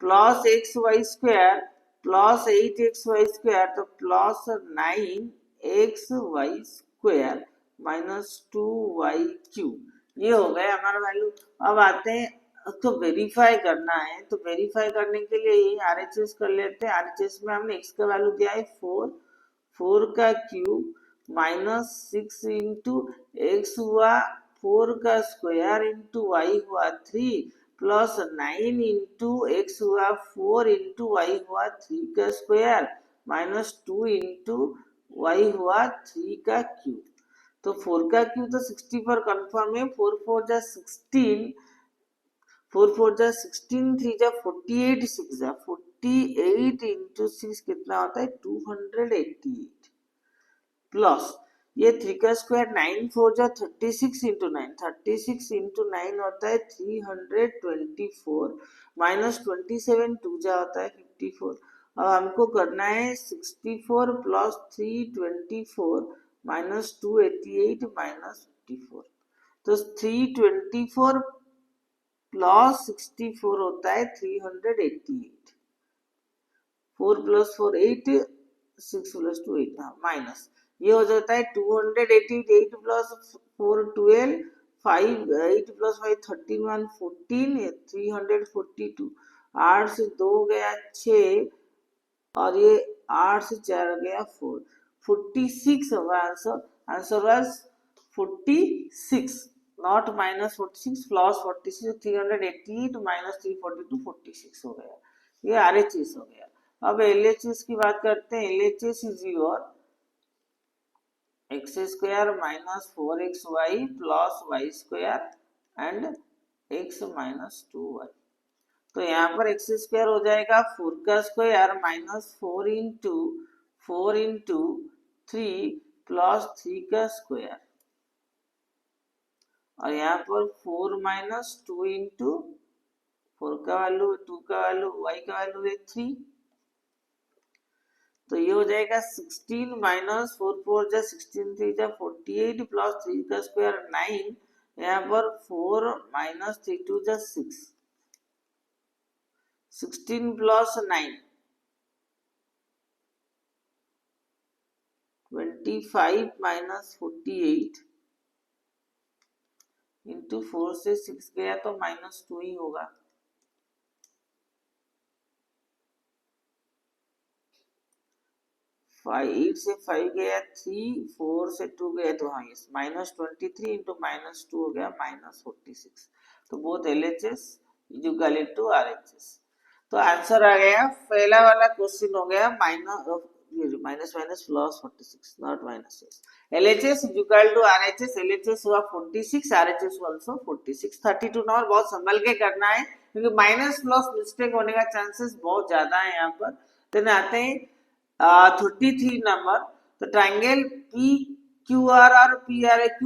plus x y square plus 8xy² तो प्लस 9xy² माइनस 2y³ ये हो गया हमारा वैल्यू। अब आते हैं तो वेरीफाई करना है, तो वेरीफाई करने के लिए ये आरएचएस कर लेते हैं। आरएचएस में हमने x का वैल्यू दिया है 4 का क्यूब माइनस 6 इंटू एक्स हुआ 4 का स्क्वायर इंटू वाई हुआ 3 प्लस 9 इंटू एक्स हुआ 4 इंटू वाई हुआ 3 का स्क्वायर माइनस 2 इंटू वाई हुआ 3 का क्यूब। तो 4 का क्यूब तो 60 पर कंफर्म है। 4 4 जा 16 4 4 जा 16 3 जा 48 6 जा 48 इंटू 6 कितना होता है 288 प्लस ये 3 का स्क्वायर 9 4 जा 36 इंटू 9 36 इंटू 9 होता है 324 माइनस 27 2 जा होता है 54। अब हमको करना है 64 प्लस 324 माइनस 288 माइनस 54। तो 324 प्लस 64 होता है 388। 4 प्लस 4 8 6 प्लस 2 8 माइनस ये हो जाता है 288 प्लस 4 12 5 8 प्लस 5 31 14 342 8 से 2 गया 6 और ये 8 से 4 गया 4 46 होगा answer. Answer was 46 not minus 46 plus 46 388 minus 342 46 हो गया। ये आरएचएस हो गया। अब एलएचएस की बात करते हैं। LHS is your x square minus 4xy plus y square and x minus 2y। तो यहाँ पर एक्स स्क्वायर हो जाएगा 4 का स्क्वायर माइनस 4 इंटू 3 प्लस 3 का स्क्वायर और यहाँ पर 4 माइनस 2 इंटू 4 का वैल्यू 2 का वैल्यू y का वैल्यू है 3। तो ये हो जाएगा 16 माइनस 4 4 जा 16 3 जा 48 प्लस 3 का स्क्वायर 9 यहाँ पर 4 माइनस 3 2 जा 6 16 प्लस 9 25 माइनस 48 इंटू 4 से 6 गया तो माइनस 2 ही होगा। 8 से 5 गया 3 4 से 2 गया तो हाँ यस माइनस 23 इंटू माइनस 2 हो गया माइनस 46। तो both LHS equal to RHS. तो आंसर आ गया पहला वाला क्वेश्चन हो गया minus minus plus 46 not minus yes. LHS equal to RHS. LHS हुआ 46 आरएचएस आल्सो 46। 32 नंबर बहुत संभल के करना है क्योंकि माइनस प्लस मिस्टेक होने का चांसेस बहुत ज्यादा है यहाँ पर। देन आते हैं 33 number. The triangle PQR or PRQ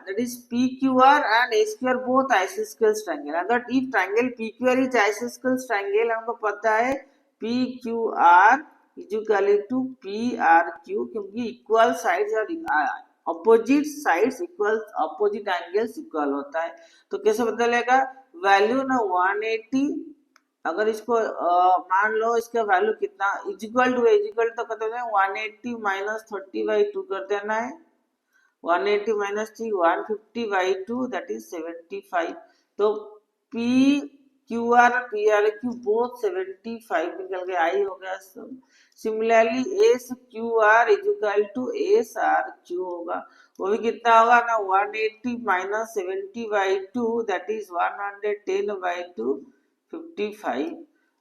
that is PQR and SQR both isosceles triangle. अगर if triangle PQR is isosceles triangle हमको पता है PQR is equal to PRQ क्योंकि equal sides और opposite sides equal opposite angles equal होता है। तो कैसे बदलेगा वैल्यू ना 180 अगर इसको मान लो इसका वैल्यू कितना इक्वल तो कहते हैं 180 माइनस 30/2 कर देना है 180 माइनस 3 150/2 दैट इज 75। तो P Q R P R Q both 75 निकल गया आई हो गया सब। Similarly S Q R equal to S R Q होगा वो भी कितना होगा ना 180 माइनस 70/2 दैट इज 110/2 55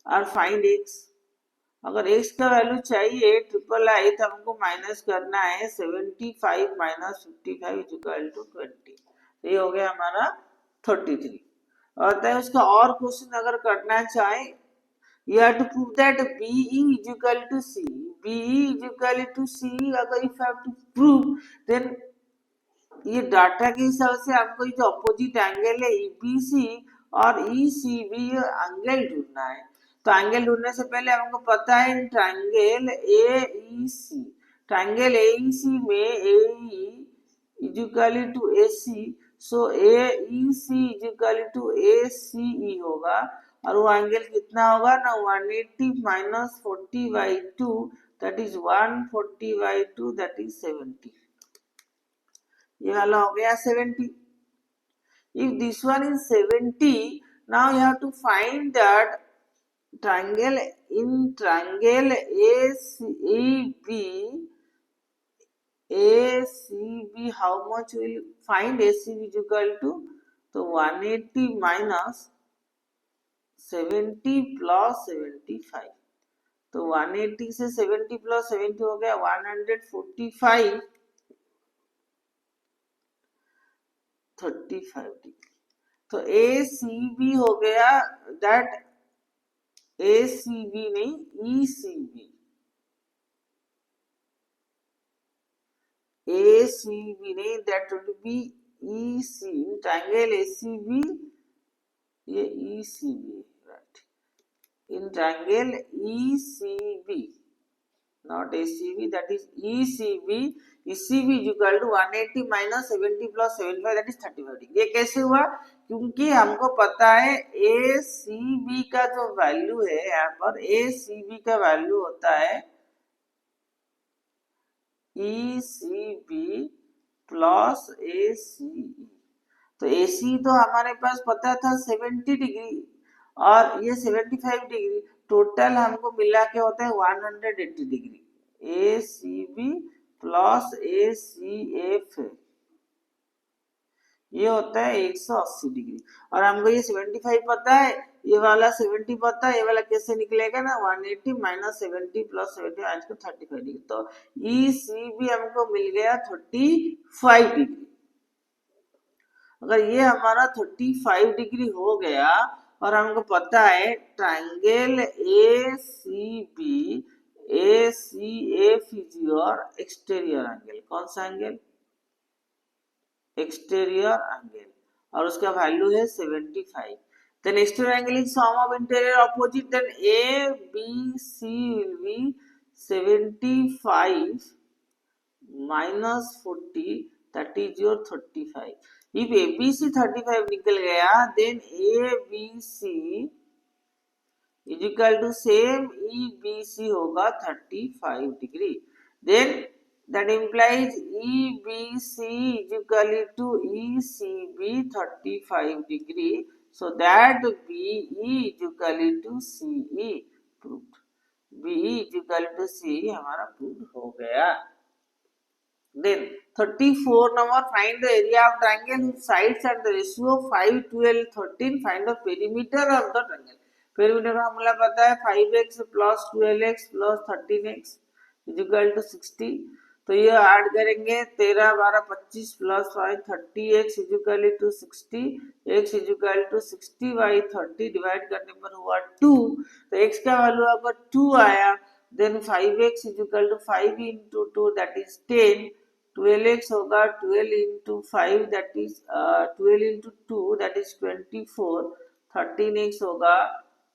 और फाइंड x। अगर x का वैल्यू चाहिए ट्रिपल आई तो हमको माइनस करना है 75 माइनस 55 इक्वल टू 20। ये हो गया हमारा 33। और उसका और क्वेश्चन अगर करना चाहे you have to prove that BE is equal to C. BE is equal to C अगर if you have to prove then ये डाटा के हिसाब से आपको जो अपोजिट एंगल है EBC और ECB एंगल ढूंढना है। तो एंगल ढूंढने से पहले हमको पता है ट्रायंगल AEC ट्रायंगल AEC में AE is equal to AC so AEC is equal to ACE होगा और वो एंगल कितना होगा ना 180 minus 40/2 that is 140/2 that is 70. ये वाला हो गया 70. If this one is 70, now you have to find that triangle in triangle ACB, how much will find ACB is equal to, so 180 minus 70 plus 75. तो 180 से 70 plus 70 हो गया 145 35 degree. तो ACB हो गया दैट ACB नहीं ECB. ACB नहीं that would be EC. Triangle ACB ये ECB right. In triangle ECB, not ACB, that is ECB. ECB is equal to 180 minus 70 plus 75 that is 35 degree. ये कैसे हुआ? क्योंकि हमको पता है ACB का जो वैल्यू है यहाँ पर ACB का वैल्यू होता है ECB प्लस ACE. तो AC तो हमारे पास पता था 70 डिग्री और ये 75 डिग्री, टोटल हमको मिला के होता है 180 डिग्री. ACB प्लस ACF ये होता है 180 डिग्री. और हमको ये 75 पता है, ये वाला 70 पता है, ये वाला कैसे निकलेगा ना 180 माइनस 70 प्लस 70 आज को 35 डिग्री. तो ECB हमको मिल गया 35 डिग्री. अगर ये हमारा 35 डिग्री हो गया और हमको पता है triangle ACB ACF is your exterior angle. कौन सा एंगल? एक्सटीरियर एंगल, और उसका वैल्यू है 75. Then exterior angle is sum of interior opposite. Then ABC will be 75 minus 40 that is your 35. If ABC 35 निकल गया then ABC is equal to same EBC होगा 35 degree. Then that implies EBC is equal to ECB 35 degree. So that BE is equal to CE proved. BE is equal to CE हमारा proved हो गया. Then 34 number, find the area of triangle whose sides and the ratio 5, 12, 13. Find the perimeter of the triangle. Perimeter का हमें पता है 5x plus 12x plus 13x is equal to 60. तो ये add करेंगे 13, 12, 25 plus 5 30x is equal to 60. x is equal to 60 by 30 divide करने पर हुआ 2. तो x का वैल्यू अगर 2 आया then 5x is equal to 5 into 2 that is 10. 12x होगा 12 into 5 that is 12 into 2 that is 24. 13x होगा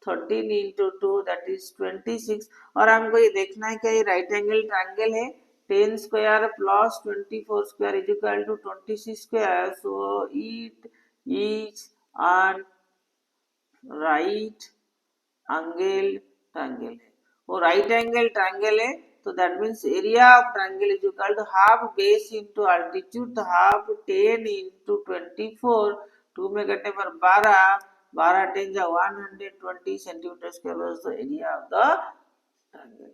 13 into 2 that is 26. और हमको ये देखना है कि ये राइट एंगल ट्रायंगल है. 10 square plus 24 square is equal to 26 square. So it is an right angle triangle है. वो राइट एंगल ट्रायंगल है. तो that means area of triangle is equal to half base into altitude. तो half 10 into 24 2 में घटने पर 12 12 10 जा 120 centimeter square was the area of the triangle.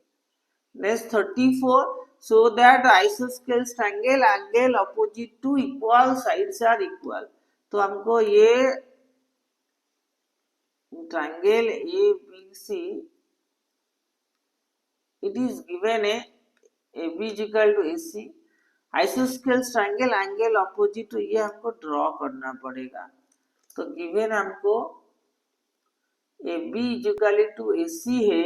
Next 34, so that isosceles triangle angle opposite to equal sides are equal. तो हमको ये triangle ABC it is given a AB is equal to AC. Isosceles triangle angle opposite to ये हमको draw करना पड़ेगा. तो given हमको AB is equal to AC है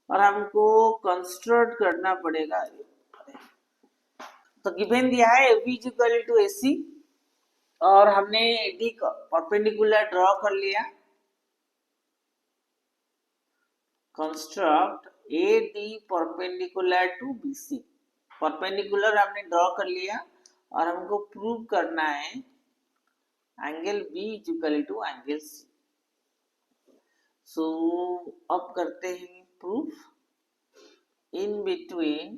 और हमको कंस्ट्रक्ट करना पड़ेगा. तो गिवन दिया है AB is equal to AC और हमने AD परपेंडिकुलर ड्रॉ कर लिया. Construct AD perpendicular to BC. Perpendicular हमने ड्रॉ कर लिया और हमको प्रूव करना है angle B is equal to angle C. So अब करते हैं proof. In between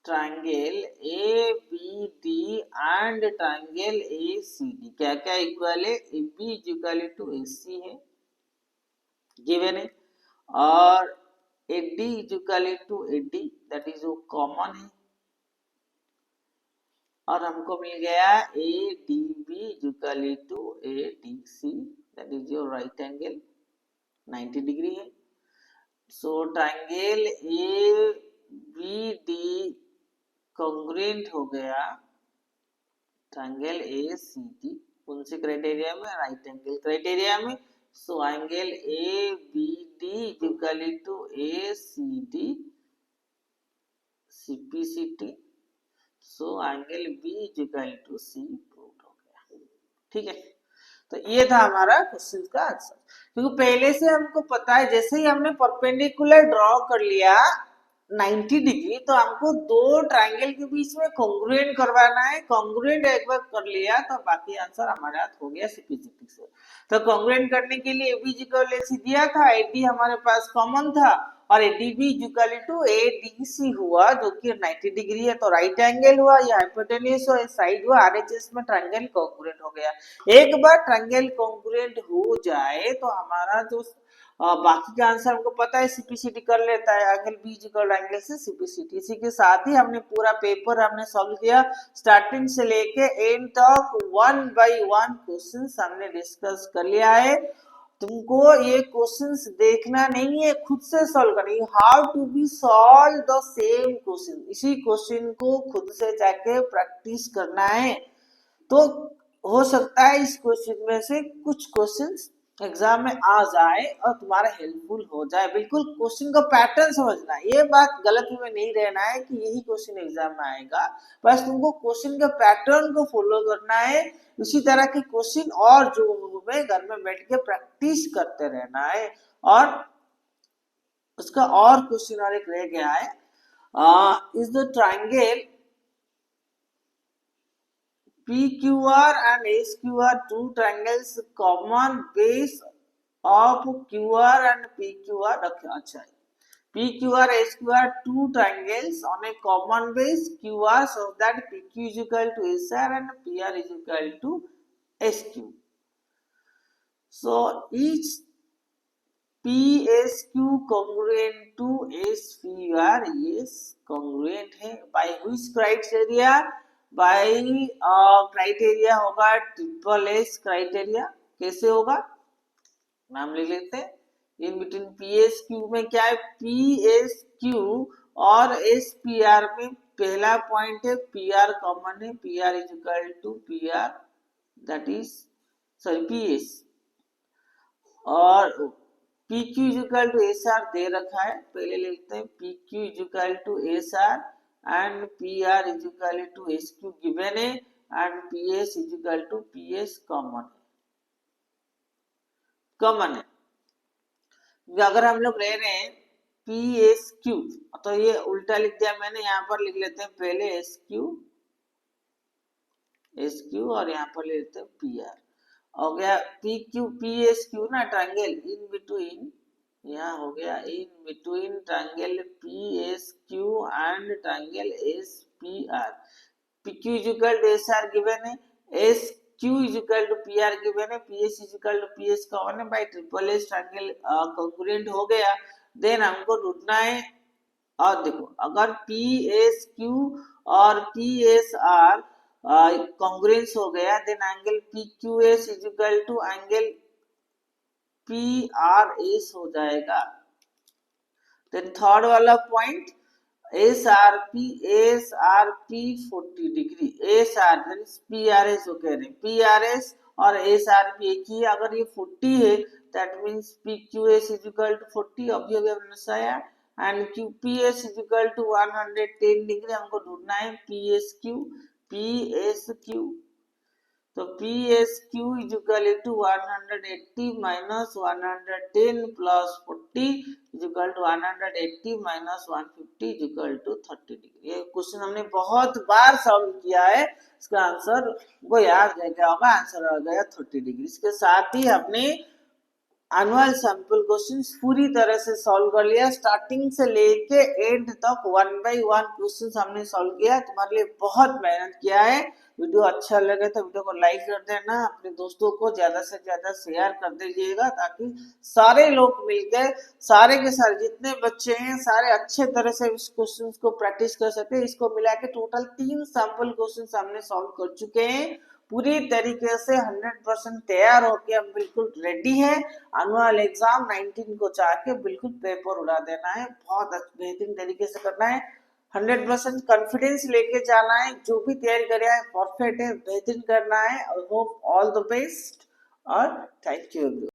triangle A B D and triangle A C D क्या क्या इक्वल है? A B is equal to A C है गिवन है, और A D is equal to A D, that is वो कॉमन है, और हमको मिल गया A D B is equal to A D C, that is your right angle 90 degree है। So triangle A B D congruent हो गया triangle A C D, कौन से क्राइटेरिया में? राइट एंगल क्राइटेरिया में। So angle A B D is equal to A C D C P C T, so angle B is equal to C prove हो गया। ठीक है, तो ये था हमारा क्वेश्चन का आंसर। क्योंकि पहले से हमको पता है, जैसे ही हमने परपेंडिकुलर ड्रॉ कर लिया 90 डिग्री, तो हमको दो ट्रायंगल के बीच में कॉन्ग्रुएंट करवाना है। कॉन्ग्रुएंट एक बार कर लिया तो बाकी आंसर हमारे हाथ हो गया सीपीसीटी से। तो कॉन्ग्रुएंट करने के लिए एबी इक्वल एसी दिया था, एडी हमारे पास कॉमन था, और एडीबी इक्वल टू एडीसी हुआ जो कि 90 डिग्री है, तो राइट एंगल हुआ, ये हाइपोटेन्यूज हुआ, साइड हुआ, आरएचएस में ट्रायंगल कॉन्ग्रुएंट हो गया। एक बार ट्रायंगल कॉन्ग्रुएंट हो जाए तो हमारा जो बाकी का आंसर हमको पता है, सीपीसीटी कर लेता है, एंगल बी इक्वल एंगल से सीपीसीटी। इसी के साथ ही हमने पूरा पेपर हमने सॉल्व किया, स्टार्टिंग से लेके एंड तक 1 बाय 1 क्वेश्चंस हमने डिस्कस कर लिया है। तुमको ये क्वेश्चंस देखना नहीं है, खुद से सॉल्व करना है। How to be solve the same question, इसी क्वेश्चन को खुद से जाके प्रैक्टिस करना है। तो हो सकता है इस क्वेश्चन में से कुछ क्वेश्चंस एग्जाम में आ जाए और तुम्हारा हेल्पफुल हो जाए। बिल्कुल क्वेश्चन का पैटर्न समझना है, ये बात गलत में नहीं रहना है कि यही क्वेश्चन एग्जाम में आएगा, बस तुमको क्वेश्चन के पैटर्न को फॉलो करना है। इसी तरह के क्वेश्चन और जो में घर में बैठ के प्रैक्टिस करते रहना है। और उसका और क्वेश्चन और एक रह गया है, is the triangle PQR and SQR two triangles common base of QR and PQR. अच्छा, PQR SQR two triangles on a common base QR, so that PQ is equal to SR and PR is equal to SQ. So each PSQ congruent to SPR, yes congruent है। by which criteria? By criteria होगा triple S criteria. कैसे होगा? नाम ले लेते हैं। In between P S Q में क्या है? पी एस क्यू और एस पी आर में पहला पॉइंट है पी आर कॉमन है, P R is equal to P R, that is sorry P S, और P Q is equal to S R दे रखा है, पहले लिखते हैं P Q is equal to S are and PR is equal to SQ given है and PS is equal to PS common है। अगर हम लोग ले रहे हैं PSQ तो ये उल्टा लिख दिया मैंने, यहाँ पर लिख लेते हैं पहले SQ और यहाँ पर ले लेते हैं PR। हो गया PQ PSQ ना ट्रायंगल इन बिटवीन, यहाँ हो गया in between triangle PSQ and triangle SPR। PQ is equal to SR given है, SQ is equal to PR given है, PS is equal to PS common है, by triple S triangle congruent हो गया। Then हमको ढूंढना है, और देखो अगर PSQ और PSR कॉन्ग्रुएंस हो गया, then angle PQS is equal to angle PRS हो जाएगा। देन थर्ड वाला point SRP 40 degree, SR PRS हो कह रहे हैं, PRS और SRP एक ही है। अगर ये 40 है that means PQS is equal to 40, अभी हमने दर्शाया, and QPS is equal to 110 degree. हमको ढूंढना है PSQ। तो PSQ is equal to 180 minus 110 plus 40 is equal to 180 minus 150 is equal to 30 degree. ये क्वेश्चन हमने बहुत बार सॉल्व किया है, इसका आंसर को याद रह गया होगा, आंसर आ गया 30 डिग्री। इसके साथ ही हमने एनुअल सैंपल क्वेश्चंस पूरी तरह से सॉल्व कर लिया, स्टार्टिंग से लेके एंड तक 1 बाय 1 क्वेश्चन हमने सॉल्व किया। तुम्हारे लिए बहुत मेहनत किया है। वीडियो अच्छा लगे तो वीडियो को लाइक कर देना, अपने दोस्तों को ज्यादा से ज्यादा शेयर कर दीजिएगा, ताकि सारे लोग मिलकर सारे के सारे जितने बच्चे हैं सारे अच्छे तरह से इस क्वेश्चन को प्रैक्टिस कर सके। इसको मिला के टोटल 3 सैंपल क्वेश्चन हमने सॉल्व कर चुके हैं। पूरी तरीके से 100% तैयार होके हम बिल्कुल रेडी है। एनुअल एग्जाम 19 को जाके बिल्कुल पेपर उड़ा देना है, बहुत बेहतरीन तरीके से करना है। 100% कॉन्फिडेंस लेके जाना है, जो भी तैयारी कर रहा है परफेक्ट है, बेहतरीन करना है। I hope all the best और थैंक यू।